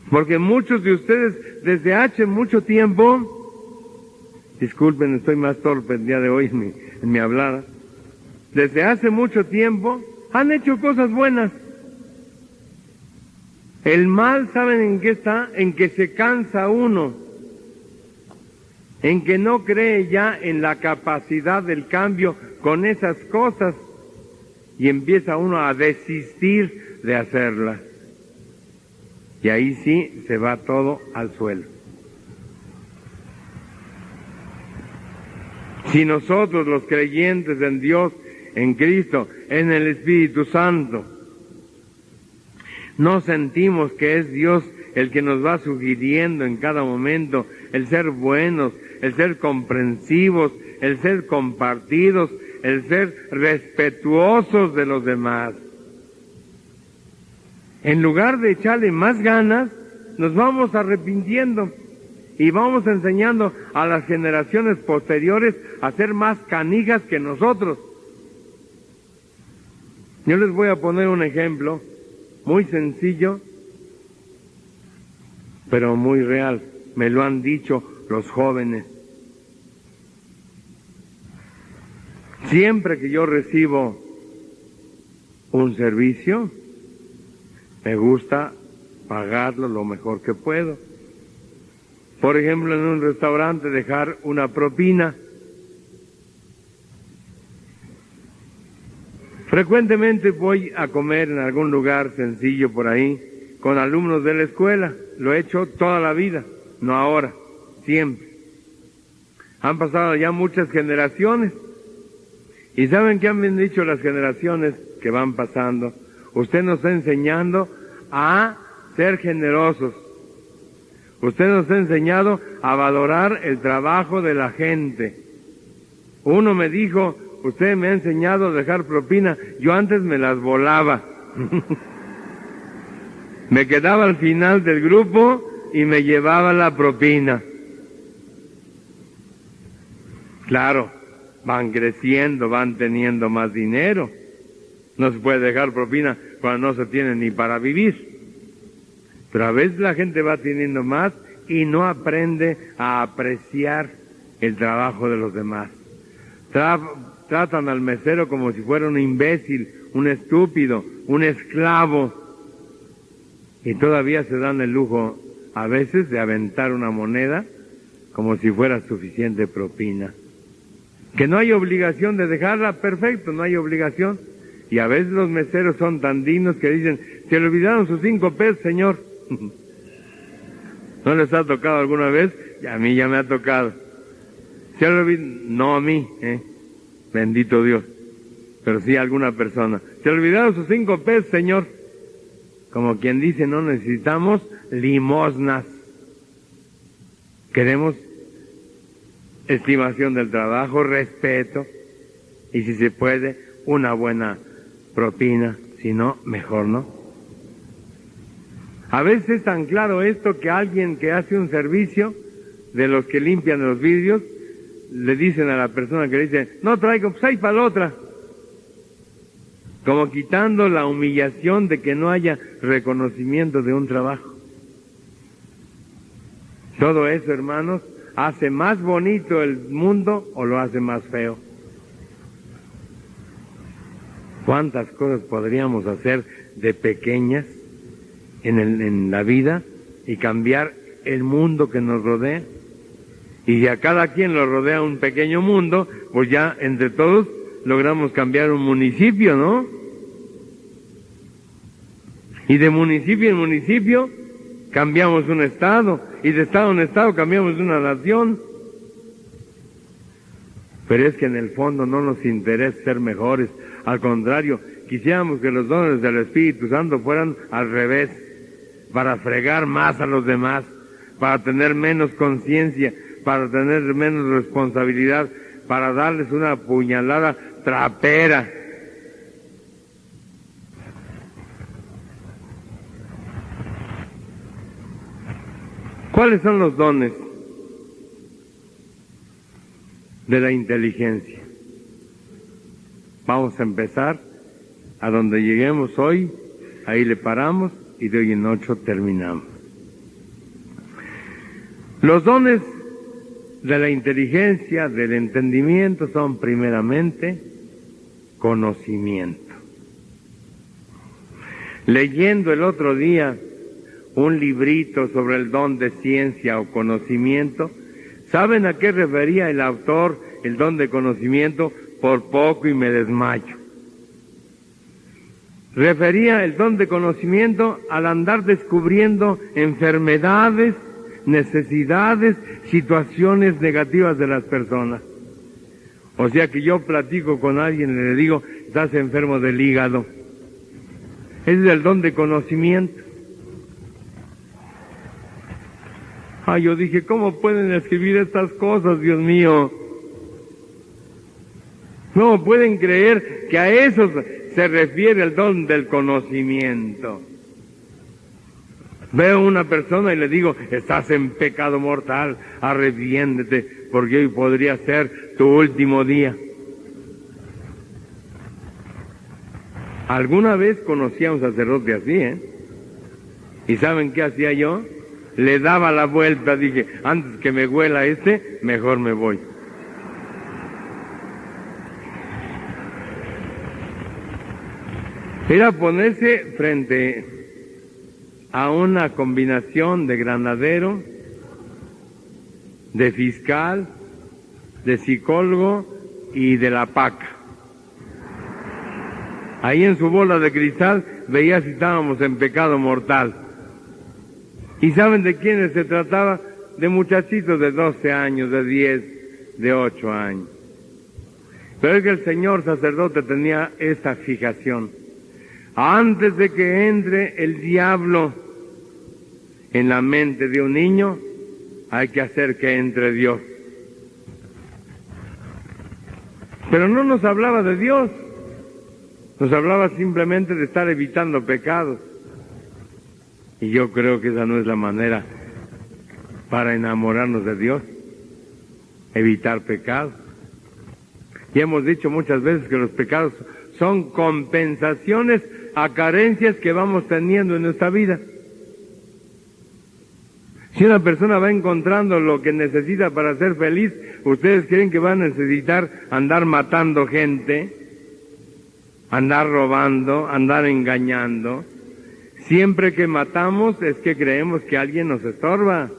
Porque muchos de ustedes desde hace mucho tiempo, disculpen, estoy más torpe el día de hoy en mi hablada, desde hace mucho tiempo han hecho cosas buenas. El mal, ¿saben en qué está? En que se cansa uno, en que no cree ya en la capacidad del cambio con esas cosas y empieza uno a desistir de hacerlas. Y ahí sí se va todo al suelo. Si nosotros los creyentes en Dios, en Cristo, en el Espíritu Santo, no sentimos que es Dios el que nos va sugiriendo en cada momento el ser buenos, el ser comprensivos, el ser compartidos, el ser respetuosos de los demás. En lugar de echarle más ganas, nos vamos arrepintiendo y vamos enseñando a las generaciones posteriores a ser más canijas que nosotros. Yo les voy a poner un ejemplo muy sencillo, pero muy real. Me lo han dicho los jóvenes. Siempre que yo recibo un servicio, me gusta pagarlo lo mejor que puedo. Por ejemplo, en un restaurante dejar una propina. Frecuentemente voy a comer en algún lugar sencillo por ahí con alumnos de la escuela. Lo he hecho toda la vida, no ahora, siempre. Han pasado ya muchas generaciones. ¿Y saben qué han dicho las generaciones que van pasando. Usted nos está enseñando a ser generosos. Usted nos ha enseñado a valorar el trabajo de la gente. Uno me dijo, usted me ha enseñado a dejar propina. Yo antes me las volaba. Me quedaba al final del grupo y me llevaba la propina. Claro, van creciendo, van teniendo más dinero. No se puede dejar propina cuando no se tiene ni para vivir. Pero a veces la gente va teniendo más y no aprende a apreciar el trabajo de los demás. Tratan al mesero como si fuera un imbécil, un estúpido, un esclavo. Y todavía se dan el lujo a veces de aventar una moneda como si fuera suficiente propina. Que no hay obligación de dejarla, perfecto, no hay obligación. Y a veces los meseros son tan dignos que dicen, se le olvidaron sus 5 pesos, señor. ¿No les ha tocado alguna vez? A mí ya me ha tocado. Se le olvidó, no a mí, bendito Dios, pero sí a alguna persona. Se le olvidaron sus 5 pesos, señor. Como quien dice, no necesitamos limosnas. Queremos estimación del trabajo, respeto, y si se puede, una buena propina, si no, mejor no. A veces es tan claro esto que alguien que hace un servicio, de los que limpian los vidrios, le dicen a la persona que le dice, no traigo, pues hay para la otra. Como quitando la humillación de que no haya reconocimiento de un trabajo. Todo eso, hermanos, hace más bonito el mundo o lo hace más feo. ¿Cuántas cosas podríamos hacer de pequeñas en la vida y cambiar el mundo que nos rodea? Y si a cada quien lo rodea un pequeño mundo, pues ya entre todos logramos cambiar un municipio, ¿no? Y de municipio en municipio cambiamos un estado, y de estado en estado cambiamos una nación. Pero es que en el fondo no nos interesa ser mejores, al contrario, quisiéramos que los dones del Espíritu Santo fueran al revés, para fregar más a los demás, para tener menos conciencia, para tener menos responsabilidad, para darles una puñalada trapera. ¿Cuáles son los dones de la inteligencia? Vamos a empezar a donde lleguemos hoy, ahí le paramos y de hoy en 8 terminamos. Los dones de la inteligencia, del entendimiento, son primeramente conocimiento. Leyendo el otro día un librito sobre el don de ciencia o conocimiento, ¿saben a qué refería el autor el don de conocimiento? Por poco y me desmayo. Refería el don de conocimiento al andar descubriendo enfermedades, necesidades, situaciones negativas de las personas. O sea que yo platico con alguien y le digo, estás enfermo del hígado. Ese es el don de conocimiento. Yo dije, ¿cómo pueden escribir estas cosas, Dios mío? No pueden creer que a eso se refiere el don del conocimiento. Veo una persona y le digo, estás en pecado mortal, arrepiéntete, porque hoy podría ser tu último día. Alguna vez conocí a un sacerdote así, ¿Y saben qué hacía yo? Le daba la vuelta, dije, antes que me huela mejor me voy. Era ponerse frente a una combinación de granadero, de fiscal, de psicólogo y de la paca. Ahí en su bola de cristal veía si estábamos en pecado mortal. ¿Y saben de quiénes se trataba? De muchachitos de 12 años, de 10, de 8 años. Pero es que el señor sacerdote tenía esta fijación. Antes de que entre el diablo en la mente de un niño, hay que hacer que entre Dios. Pero no nos hablaba de Dios, nos hablaba simplemente de estar evitando pecados. Y yo creo que esa no es la manera para enamorarnos de Dios, evitar pecados. Y hemos dicho muchas veces que los pecados son compensaciones a carencias que vamos teniendo en nuestra vida. Si una persona va encontrando lo que necesita para ser feliz, ¿ustedes creen que va a necesitar andar matando gente, andar robando, andar engañando? Siempre que matamos es que creemos que alguien nos estorba.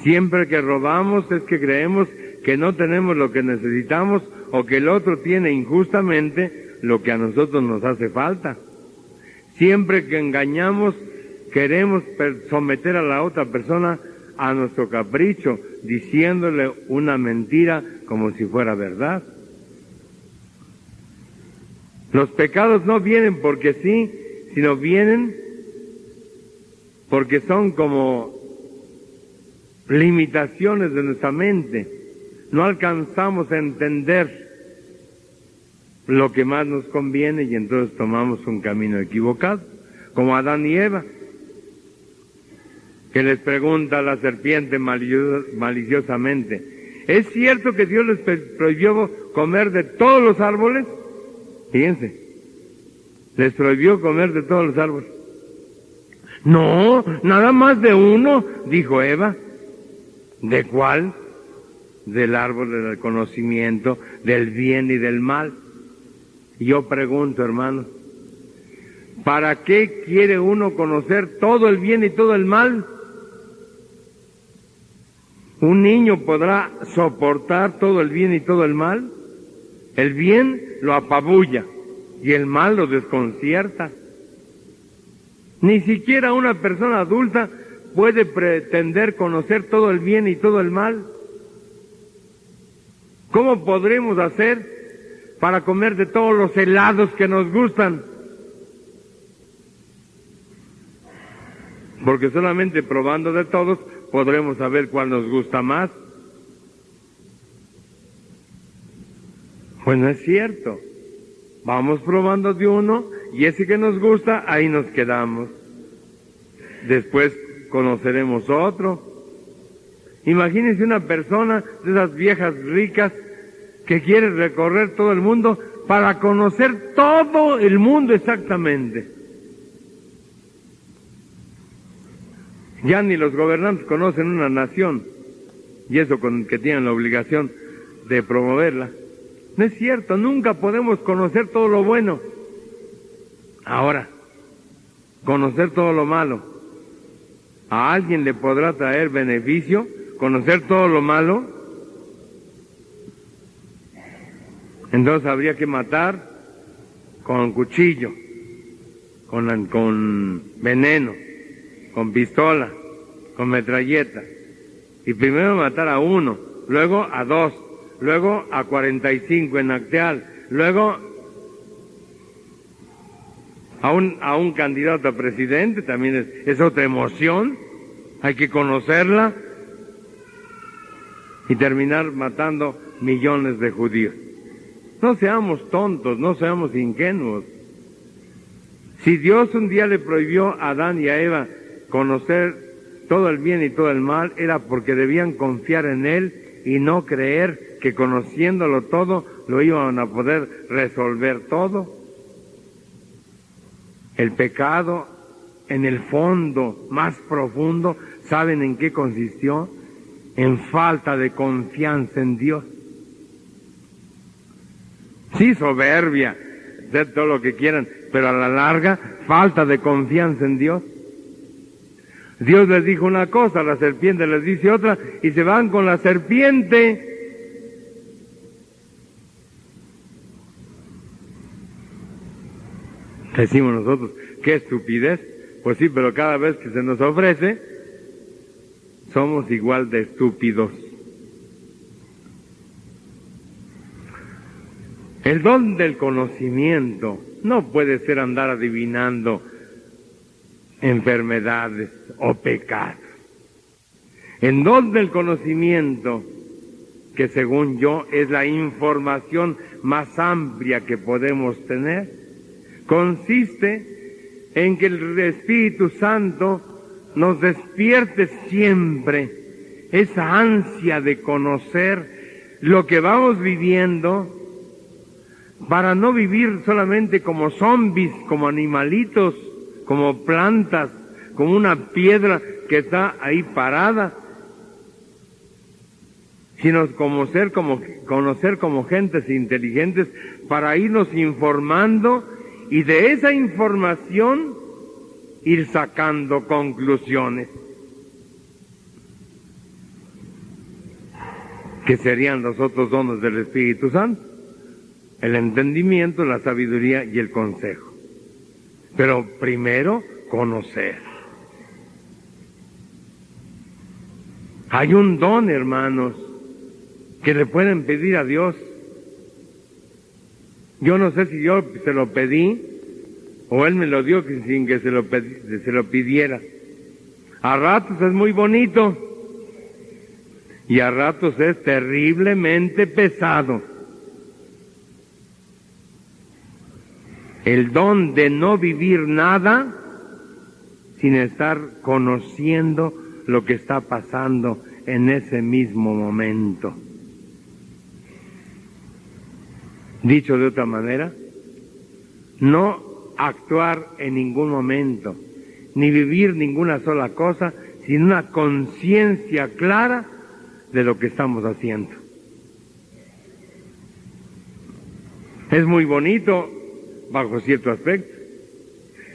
Siempre que robamos es que creemos que no tenemos lo que necesitamos o que el otro tiene injustamente lo que a nosotros nos hace falta. Siempre que engañamos queremos someter a la otra persona a nuestro capricho, diciéndole una mentira como si fuera verdad. Los pecados no vienen porque sí, sino vienen porque son como limitaciones de nuestra mente. No alcanzamos a entender lo que más nos conviene y entonces tomamos un camino equivocado, como Adán y Eva, que les pregunta a la serpiente maliciosamente: ¿es cierto que Dios les prohibió comer de todos los árboles? Fíjense, les prohibió comer de todos los árboles. No, nada más de uno, dijo Eva. ¿De cuál? Del árbol del conocimiento del bien y del mal. Y yo pregunto, hermanos, ¿para qué quiere uno conocer todo el bien y todo el mal? ¿Un niño podrá soportar todo el bien y todo el mal? El bien lo apabulla y el mal lo desconcierta. Ni siquiera una persona adulta puede pretender conocer todo el bien y todo el mal. ¿Cómo podremos hacer para comer de todos los helados que nos gustan? Porque solamente probando de todos podremos saber cuál nos gusta más. Pues no es cierto. Vamos probando de uno y ese que nos gusta, ahí nos quedamos. Después conoceremos otro. Imagínense una persona de esas viejas ricas que quiere recorrer todo el mundo para conocer todo el mundo exactamente. Ya ni los gobernantes conocen una nación, y eso con que tienen la obligación de promoverla. No es cierto, nunca podemos conocer todo lo bueno. Ahora, conocer todo lo malo. ¿A alguien le podrá traer beneficio conocer todo lo malo? Entonces habría que matar con cuchillo, con veneno, con pistola, con metralleta. Y primero matar a uno, luego a dos, luego a 45 en Acteal, luego a un candidato a presidente, también es otra emoción, hay que conocerla, y terminar matando millones de judíos. No seamos tontos, no seamos ingenuos. Si Dios un día le prohibió a Adán y a Eva conocer todo el bien y todo el mal, era porque debían confiar en Él y no creer que conociéndolo todo lo iban a poder resolver todo. El pecado, en el fondo más profundo, ¿saben en qué consistió? En falta de confianza en Dios. Sí, soberbia, hacer todo lo que quieran, pero a la larga, falta de confianza en Dios. Dios les dijo una cosa, la serpiente les dice otra, y se van con la serpiente. Decimos nosotros, qué estupidez. Pues sí, pero cada vez que se nos ofrece, somos igual de estúpidos. El don del conocimiento no puede ser andar adivinando enfermedades o pecados. El don del conocimiento, que según yo es la información más amplia que podemos tener, consiste en que el Espíritu Santo nos despierte siempre esa ansia de conocer lo que vamos viviendo, para no vivir solamente como zombies, como animalitos, como plantas, como una piedra que está ahí parada, sino conocer como gentes inteligentes para irnos informando y de esa información ir sacando conclusiones que serían los otros dones del Espíritu Santo: el entendimiento, la sabiduría y el consejo. Pero primero, conocer. Hay un don, hermanos, que le pueden pedir a Dios. Yo no sé si yo se lo pedí o Él me lo dio sin que se lo pidiera. A ratos es muy bonito y a ratos es terriblemente pesado. El don de no vivir nada sin estar conociendo lo que está pasando en ese mismo momento. Dicho de otra manera, no actuar en ningún momento, ni vivir ninguna sola cosa sin una conciencia clara de lo que estamos haciendo. Es muy bonito bajo cierto aspecto,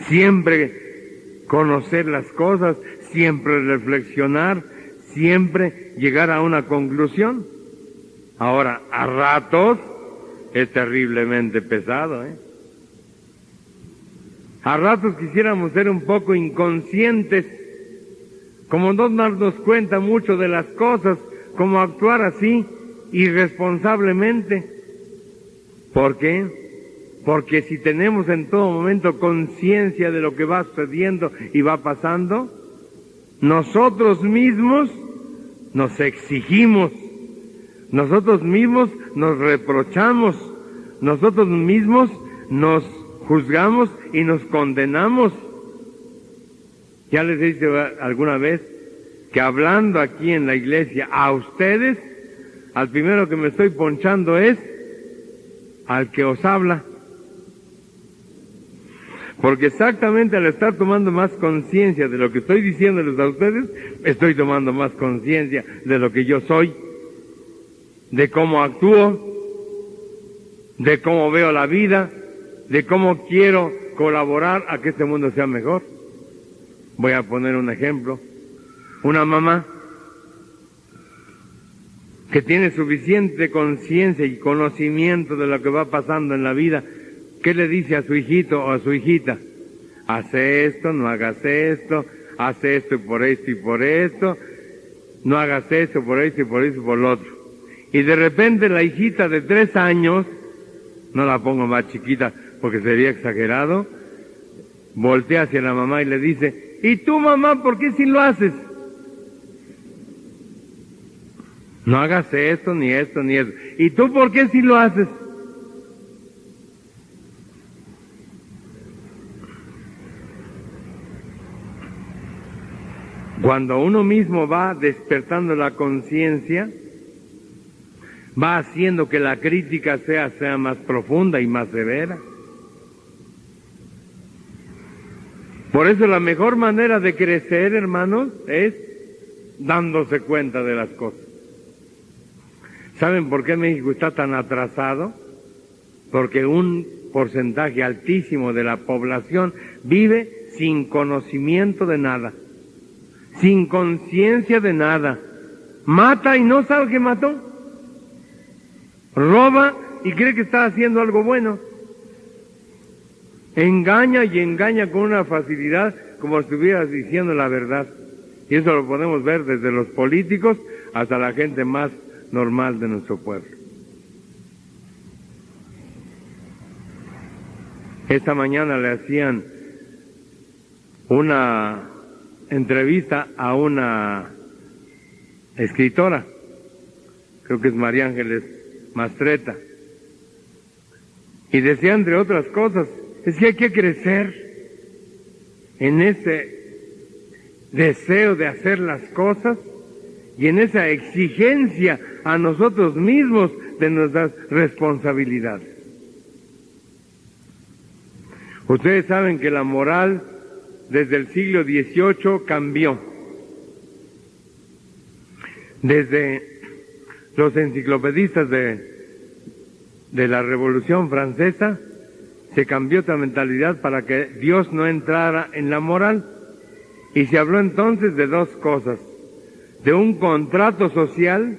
siempre conocer las cosas, siempre reflexionar, siempre llegar a una conclusión. Ahora, a ratos es terriblemente pesado, A ratos quisiéramos ser un poco inconscientes, como no darnos cuenta mucho de las cosas, como actuar así irresponsablemente. ¿Por qué? Porque si tenemos en todo momento conciencia de lo que va sucediendo y va pasando, nosotros mismos nos exigimos, nosotros mismos nos reprochamos, nosotros mismos nos juzgamos y nos condenamos. Ya les he dicho alguna vez que hablando aquí en la iglesia a ustedes, al primero que me estoy ponchando es al que os habla. Porque exactamente al estar tomando más conciencia de lo que estoy diciéndoles a ustedes, estoy tomando más conciencia de lo que yo soy, de cómo actúo, de cómo veo la vida, de cómo quiero colaborar a que este mundo sea mejor. Voy a poner un ejemplo. Una mamá que tiene suficiente conciencia y conocimiento de lo que va pasando en la vida, ¿qué le dice a su hijito o a su hijita? Hace esto, no hagas esto, haz esto y por esto, no hagas esto por esto y por eso y por lo otro. Y de repente la hijita de 3 años, no la pongo más chiquita porque sería exagerado, voltea hacia la mamá y le dice: ¿y tú, mamá, por qué si lo haces? No hagas esto, ni esto, ni eso. ¿Y tú por qué si lo haces? Cuando uno mismo va despertando la conciencia, va haciendo que la crítica sea más profunda y más severa. Por eso la mejor manera de crecer, hermanos, es dándose cuenta de las cosas. ¿Saben por qué México está tan atrasado? Porque un porcentaje altísimo de la población vive sin conocimiento de nada, sin conciencia de nada. Mata y no sabe que mató. Roba y cree que está haciendo algo bueno. Engaña y engaña con una facilidad como si estuvieras diciendo la verdad. Y eso lo podemos ver desde los políticos hasta la gente más normal de nuestro pueblo. Esta mañana le hacían una entrevista a una escritora, creo que es María Ángeles Mastretta, y decía, entre otras cosas, es que hay que crecer en ese deseo de hacer las cosas y en esa exigencia a nosotros mismos de nuestras responsabilidades. Ustedes saben que la moral desde el siglo XVIII cambió. Desde los enciclopedistas de la Revolución Francesa se cambió esta mentalidad para que Dios no entrara en la moral, y se habló entonces de dos cosas: de un contrato social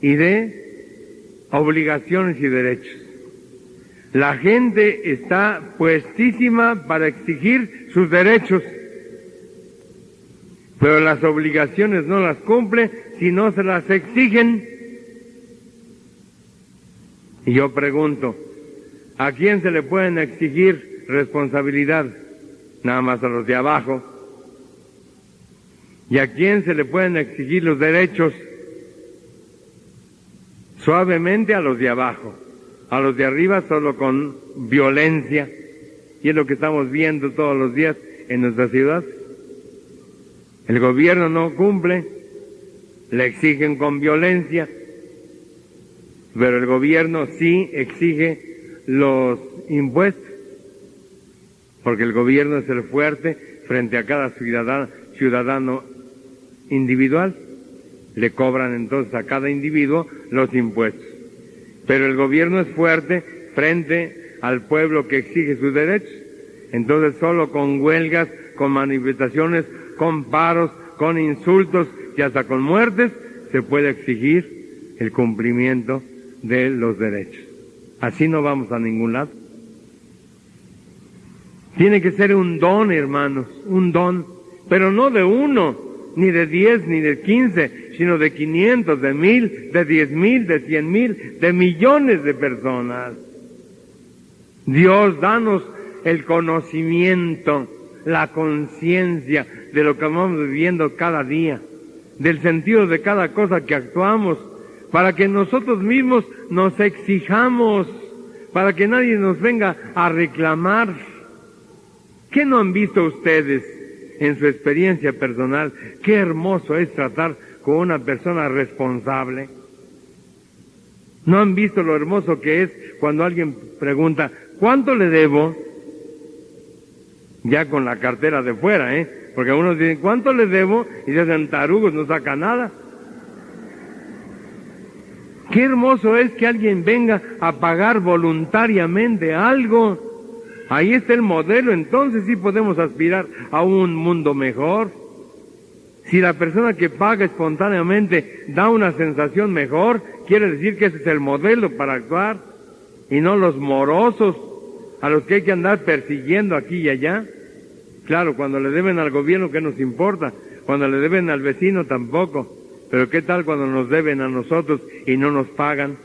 y de obligaciones y derechos. La gente está puestísima para exigir sus derechos, pero las obligaciones no las cumple si no se las exigen. Y yo pregunto, ¿a quién se le pueden exigir responsabilidad? Nada más a los de abajo. ¿Y a quién se le pueden exigir los derechos? Suavemente a los de abajo. A los de arriba solo con violencia. Y es lo que estamos viendo todos los días en nuestra ciudad. El gobierno no cumple, le exigen con violencia, pero el gobierno sí exige los impuestos, porque el gobierno es el fuerte frente a cada ciudadano individual. Le cobran entonces a cada individuo los impuestos. Pero el gobierno es fuerte frente al pueblo que exige sus derechos. Entonces solo con huelgas, con manifestaciones, con paros, con insultos y hasta con muertes se puede exigir el cumplimiento de los derechos. Así no vamos a ningún lado. Tiene que ser un don, hermanos, un don, pero no de uno, ni de 10, ni de 15, sino de 500, de 1000, de 10,000, de 100,000, de millones de personas. Dios, danos el conocimiento, la conciencia de lo que vamos viviendo cada día, del sentido de cada cosa que actuamos, para que nosotros mismos nos exijamos, para que nadie nos venga a reclamar. ¿Qué no han visto ustedes en su experiencia personal? Qué hermoso es tratar con una persona responsable. ¿No han visto lo hermoso que es cuando alguien pregunta, ¿cuánto le debo? Ya con la cartera de fuera, porque algunos dicen, ¿cuánto le debo? Y dicen, tarugos, no saca nada. Qué hermoso es que alguien venga a pagar voluntariamente algo. Ahí está el modelo, entonces sí podemos aspirar a un mundo mejor. Si la persona que paga espontáneamente da una sensación mejor, quiere decir que ese es el modelo para actuar, y no los morosos a los que hay que andar persiguiendo aquí y allá. Claro, cuando le deben al gobierno, ¿qué nos importa? Cuando le deben al vecino, tampoco. Pero ¿qué tal cuando nos deben a nosotros y no nos pagan?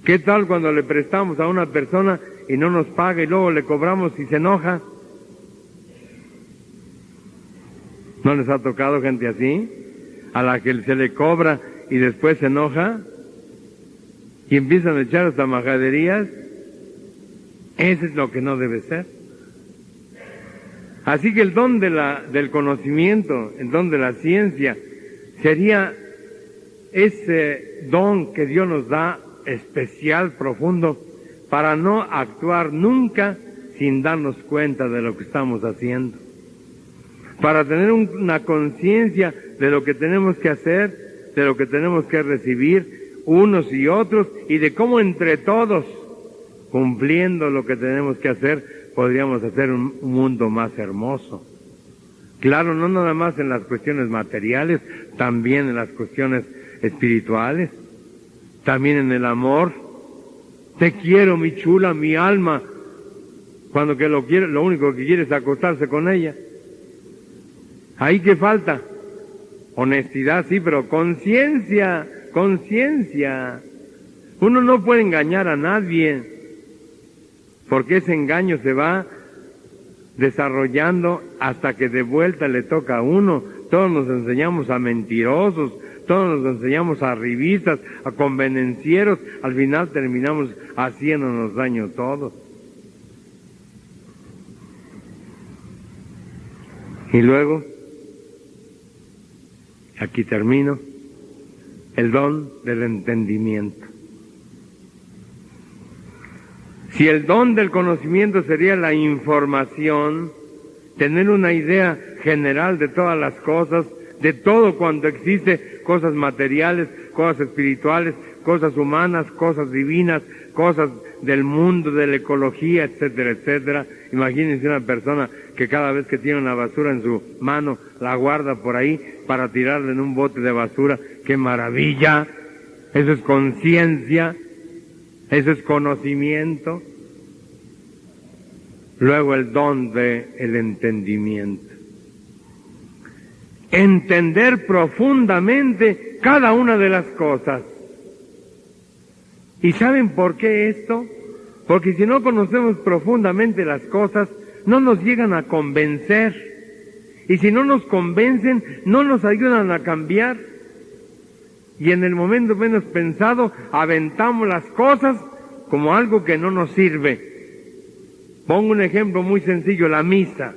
¿Qué tal cuando le prestamos a una persona y no nos paga y luego le cobramos y se enoja? ¿No les ha tocado gente así? A la que se le cobra y después se enoja y empiezan a echar hasta majaderías. Eso es lo que no debe ser. Así que el don del conocimiento, el don de la ciencia, sería ese don que Dios nos da, especial, profundo, para no actuar nunca sin darnos cuenta de lo que estamos haciendo, para tener una conciencia de lo que tenemos que hacer, de lo que tenemos que recibir unos y otros, y de cómo entre todos, cumpliendo lo que tenemos que hacer, podríamos hacer un mundo más hermoso. Claro, no nada más en las cuestiones materiales, también en las cuestiones espirituales, también en el amor. Te quiero, mi chula, mi alma, cuando que lo único que quiere es acostarse con ella. ¿Ahí qué falta? Honestidad, sí, pero conciencia, conciencia. Uno no puede engañar a nadie. porque ese engaño se va desarrollando hasta que de vuelta le toca a uno. Todos nos enseñamos a mentirosos, todos nos enseñamos a arribistas, a convenencieros, al final terminamos haciéndonos daño todos. Y luego, aquí termino, el don del entendimiento. Si el don del conocimiento sería la información, tener una idea general de todas las cosas, de todo cuanto existe, cosas materiales, cosas espirituales, cosas humanas, cosas divinas, cosas del mundo, de la ecología, etcétera, etcétera. Imagínense una persona que cada vez que tiene una basura en su mano, la guarda por ahí para tirarla en un bote de basura. ¡Qué maravilla! Eso es conciencia, eso es conocimiento. Luego el don del entendimiento. Entender profundamente cada una de las cosas. ¿Y saben por qué esto? Porque si no conocemos profundamente las cosas, no nos llegan a convencer. Y si no nos convencen, no nos ayudan a cambiar. Y en el momento menos pensado, aventamos las cosas como algo que no nos sirve. Pongo un ejemplo muy sencillo, la misa.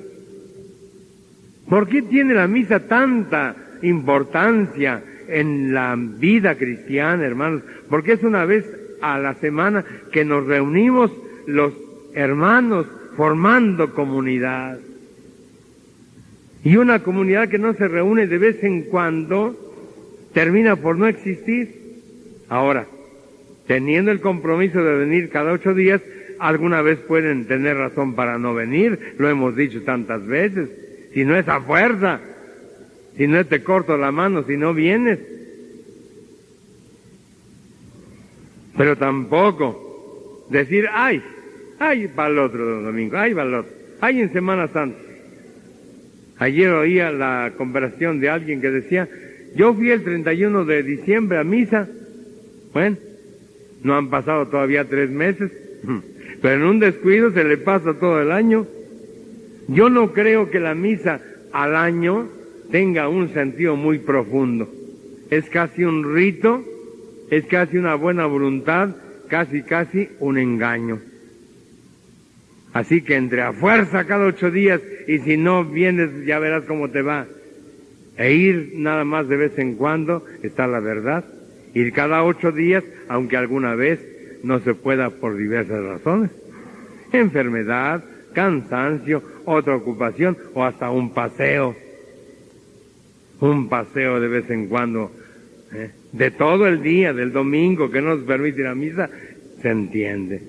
¿Por qué tiene la misa tanta importancia en la vida cristiana, hermanos? Porque es una vez a la semana que nos reunimos los hermanos formando comunidad. Y una comunidad que no se reúne de vez en cuando termina por no existir. Ahora, teniendo el compromiso de venir cada 8 días, alguna vez pueden tener razón para no venir, lo hemos dicho tantas veces. Si no es a fuerza, si no te corto la mano, si no vienes. Pero tampoco decir, ay, para el otro domingo, ay, para el otro, ay, en Semana Santa. Ayer oía la conversación de alguien que decía, yo fui el 31 de diciembre a misa. Bueno, no han pasado todavía 3 meses, pero en un descuido se le pasa todo el año. Yo no creo que la misa al año tenga un sentido muy profundo. Es casi un rito, es casi una buena voluntad, casi un engaño. Así que entre a fuerza cada 8 días y si no vienes ya verás cómo te va. E ir nada más de vez en cuando está la verdad. Ir cada 8 días, aunque alguna vez no se pueda por diversas razones. Enfermedad, cansancio, otra ocupación o hasta un paseo. Un paseo de vez en cuando. De todo el día, del domingo que nos permite ir a misa, se entiende.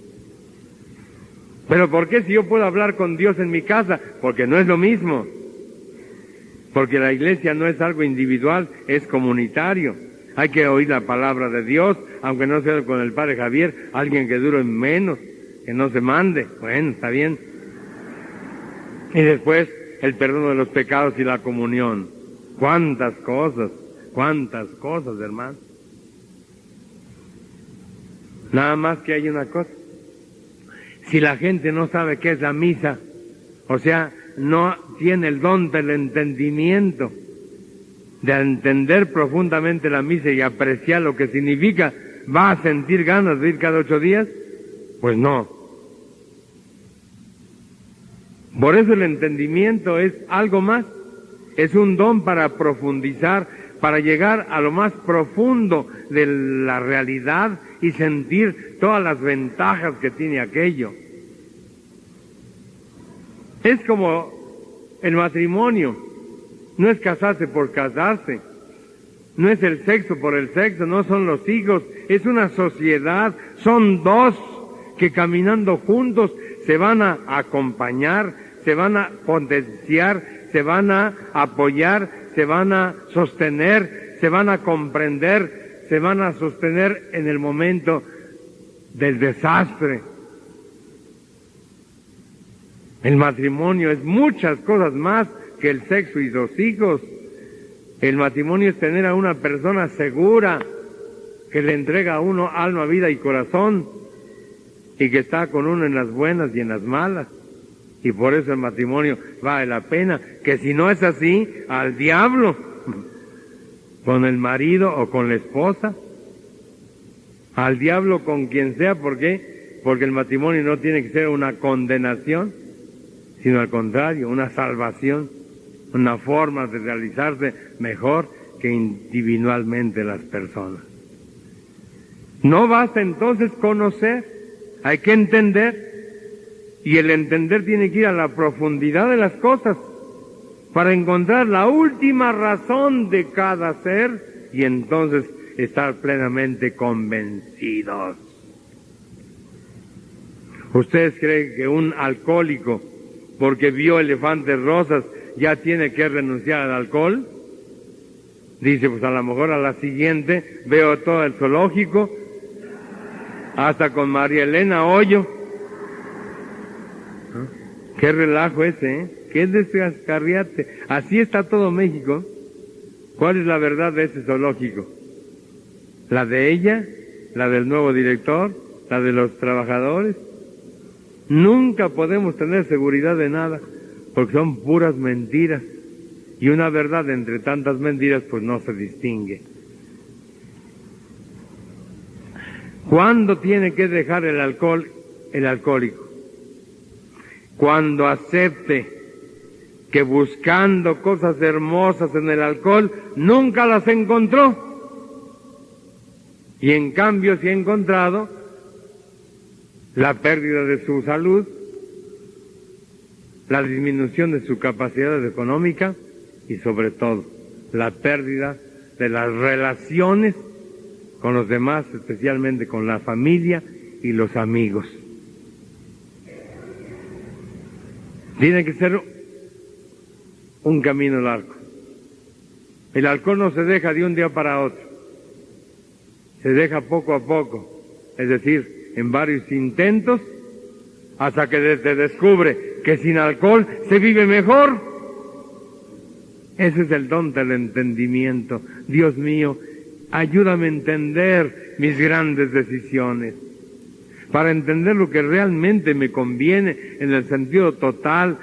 Pero ¿por qué si yo puedo hablar con Dios en mi casa? Porque no es lo mismo. Porque la iglesia no es algo individual, es comunitario. Hay que oír la palabra de Dios, aunque no sea con el Padre Javier, alguien que dure menos, que no se mande. Bueno, está bien. Y después el perdón de los pecados y la comunión. Cuántas cosas, hermano. Nada más que hay una cosa. Si la gente no sabe qué es la misa, o sea, no tiene el don del entendimiento, de entender profundamente la misa y apreciar lo que significa, ¿va a sentir ganas de ir cada 8 días? Pues no. Por eso el entendimiento es algo más, es un don para profundizar, para llegar a lo más profundo de la realidad y sentir todas las ventajas que tiene aquello. Es como el matrimonio, no es casarse por casarse, no es el sexo por el sexo, no son los hijos, es una sociedad, son dos que caminando juntos se van a acompañar, se van a potenciar, se van a apoyar, se van a sostener, se van a comprender, se van a sostener en el momento del desastre. El matrimonio es muchas cosas más que el sexo y los hijos. El matrimonio es tener a una persona segura que le entrega a uno alma, vida y corazón y que está con uno en las buenas y en las malas. Y por eso el matrimonio vale la pena, que si no es así, al diablo, con el marido o con la esposa, al diablo con quien sea. ¿Por qué? Porque el matrimonio no tiene que ser una condenación, sino al contrario, una salvación, una forma de realizarse mejor que individualmente las personas. No basta entonces conocer, hay que entender. Y el entender tiene que ir a la profundidad de las cosas para encontrar la última razón de cada ser y entonces estar plenamente convencidos. ¿Ustedes creen que un alcohólico, porque vio elefantes rosas, ya tiene que renunciar al alcohol? Dice, pues a lo mejor a la siguiente veo todo el zoológico, hasta con María Elena Hoyo. Qué relajo ese, ¿eh? Qué descarriate. Así está todo México. ¿Cuál es la verdad de ese zoológico? ¿La de ella? ¿La del nuevo director? ¿La de los trabajadores? Nunca podemos tener seguridad de nada, porque son puras mentiras. Y una verdad entre tantas mentiras pues no se distingue. ¿Cuándo tiene que dejar el alcohol el alcohólico? Cuando acepte que buscando cosas hermosas en el alcohol nunca las encontró, y en cambio sí ha encontrado la pérdida de su salud, la disminución de su capacidad económica y sobre todo la pérdida de las relaciones con los demás, especialmente con la familia y los amigos. Tiene que ser un camino largo. El alcohol no se deja de un día para otro, se deja poco a poco, es decir, en varios intentos, hasta que se descubre que sin alcohol se vive mejor. Ese es el don del entendimiento. Dios mío, ayúdame a entender mis grandes decisiones, para entender lo que realmente me conviene en el sentido total,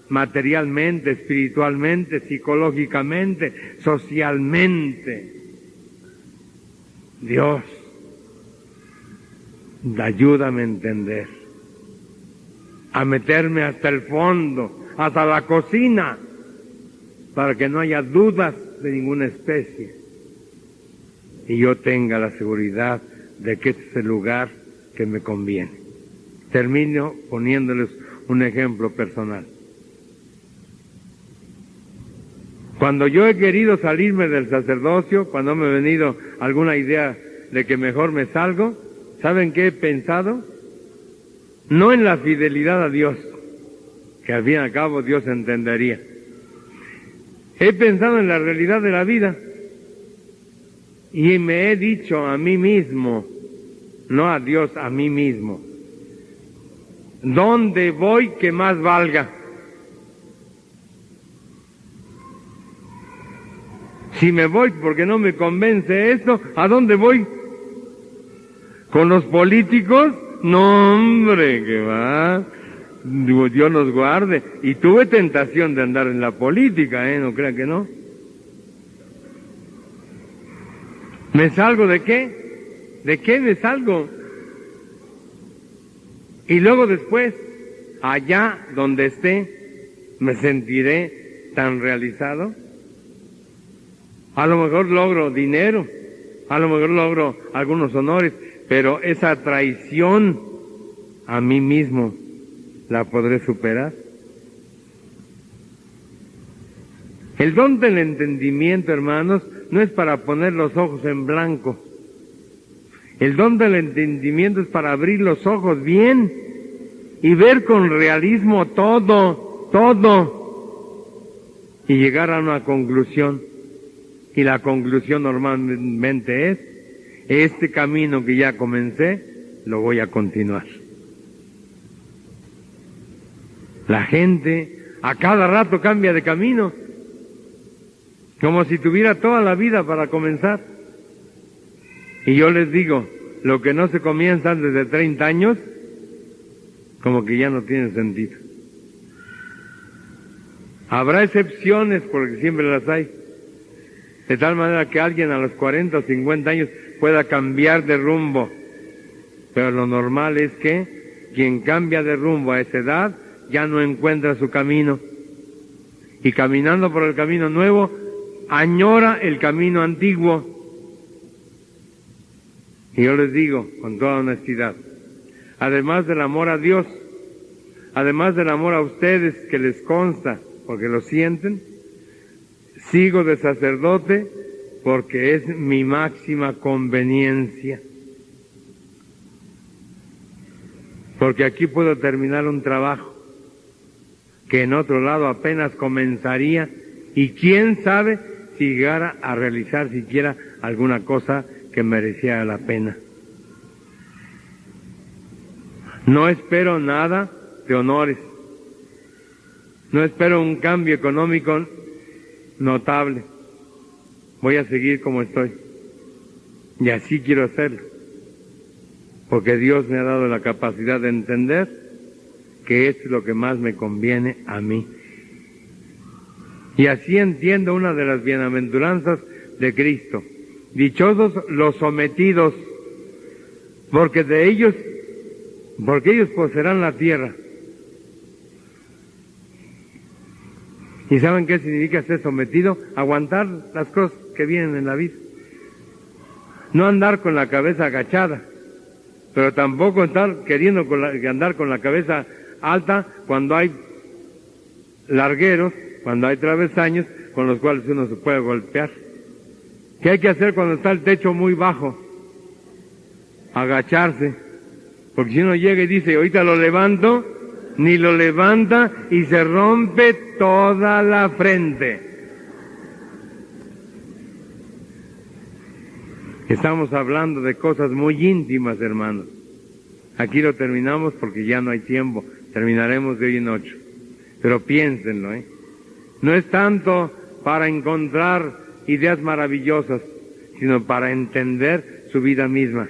materialmente, espiritualmente, psicológicamente, socialmente. Dios, ayúdame a entender, a meterme hasta el fondo, hasta la cocina, para que no haya dudas de ninguna especie y yo tenga la seguridad de que este es el lugar que me conviene. Termino poniéndoles un ejemplo personal. Cuando yo he querido salirme del sacerdocio, cuando me ha venido alguna idea de que mejor me salgo, ¿saben qué he pensado? No en la fidelidad a Dios, que al fin y al cabo Dios entendería. He pensado en la realidad de la vida y me he dicho a mí mismo, no a Dios, a mí mismo, ¿dónde voy que más valga? Si me voy porque no me convence esto, ¿a dónde voy? ¿Con los políticos? No, hombre, que va. Dios nos guarde. Y tuve tentación de andar en la política, no crean que no. ¿Me salgo de qué? ¿De qué me salgo? Y luego después, allá donde esté, me sentiré tan realizado. A lo mejor logro dinero, a lo mejor logro algunos honores, pero esa traición a mí mismo, ¿la podré superar? El don del entendimiento, hermanos, no es para poner los ojos en blanco. El don del entendimiento es para abrir los ojos bien y ver con realismo todo, y llegar a una conclusión. Y la conclusión normalmente es, este camino que ya comencé, lo voy a continuar. La gente a cada rato cambia de camino, como si tuviera toda la vida para comenzar. Y yo les digo, lo que no se comienza antes de 30 años, como que ya no tiene sentido. Habrá excepciones, porque siempre las hay, de tal manera que alguien a los 40 o 50 años pueda cambiar de rumbo, pero lo normal es que quien cambia de rumbo a esa edad ya no encuentra su camino, y caminando por el camino nuevo añora el camino antiguo. Y yo les digo con toda honestidad, además del amor a Dios, además del amor a ustedes que les consta porque lo sienten, sigo de sacerdote porque es mi máxima conveniencia. Porque aquí puedo terminar un trabajo que en otro lado apenas comenzaría, y quién sabe si llegara a realizar siquiera alguna cosa que mereciera la pena. No espero nada de honores, no espero un cambio económico notable, voy a seguir como estoy, y así quiero hacerlo, porque Dios me ha dado la capacidad de entender que es lo que más me conviene a mí. Y así entiendo una de las bienaventuranzas de Cristo: dichosos los sometidos, porque ellos poseerán la tierra. ¿Y saben qué significa ser sometido? Aguantar las cosas que vienen en la vida. No andar con la cabeza agachada, pero tampoco estar queriendo andar con la cabeza alta cuando hay largueros, cuando hay travesaños con los cuales uno se puede golpear. ¿Qué hay que hacer cuando está el techo muy bajo? Agacharse, porque si uno llega y dice, ahorita lo levanto, ni lo levanta y se rompe toda la frente. Estamos hablando de cosas muy íntimas, hermanos. Aquí lo terminamos porque ya no hay tiempo. Terminaremos de hoy en 8. Pero piénsenlo, No es tanto para encontrar ideas maravillosas, sino para entender su vida misma.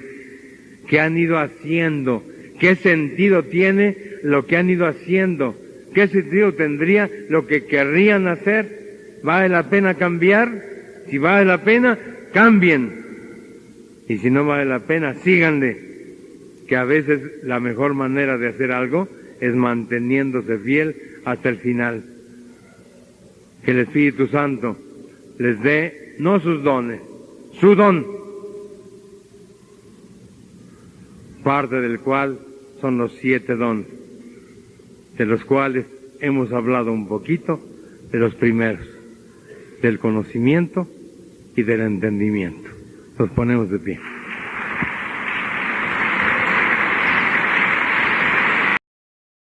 ¿Qué han ido haciendo? ¿Qué sentido tiene lo que han ido haciendo? ¿Qué sentido tendría lo que querrían hacer? ¿Vale la pena cambiar? Si vale la pena, cambien. Y si no vale la pena, síganle. Que a veces la mejor manera de hacer algo es manteniéndose fiel hasta el final. Que el Espíritu Santo les dé, no sus dones, su don, parte del cual son los 7 dones, de los cuales hemos hablado un poquito, de los primeros, del conocimiento y del entendimiento. Nos ponemos de pie.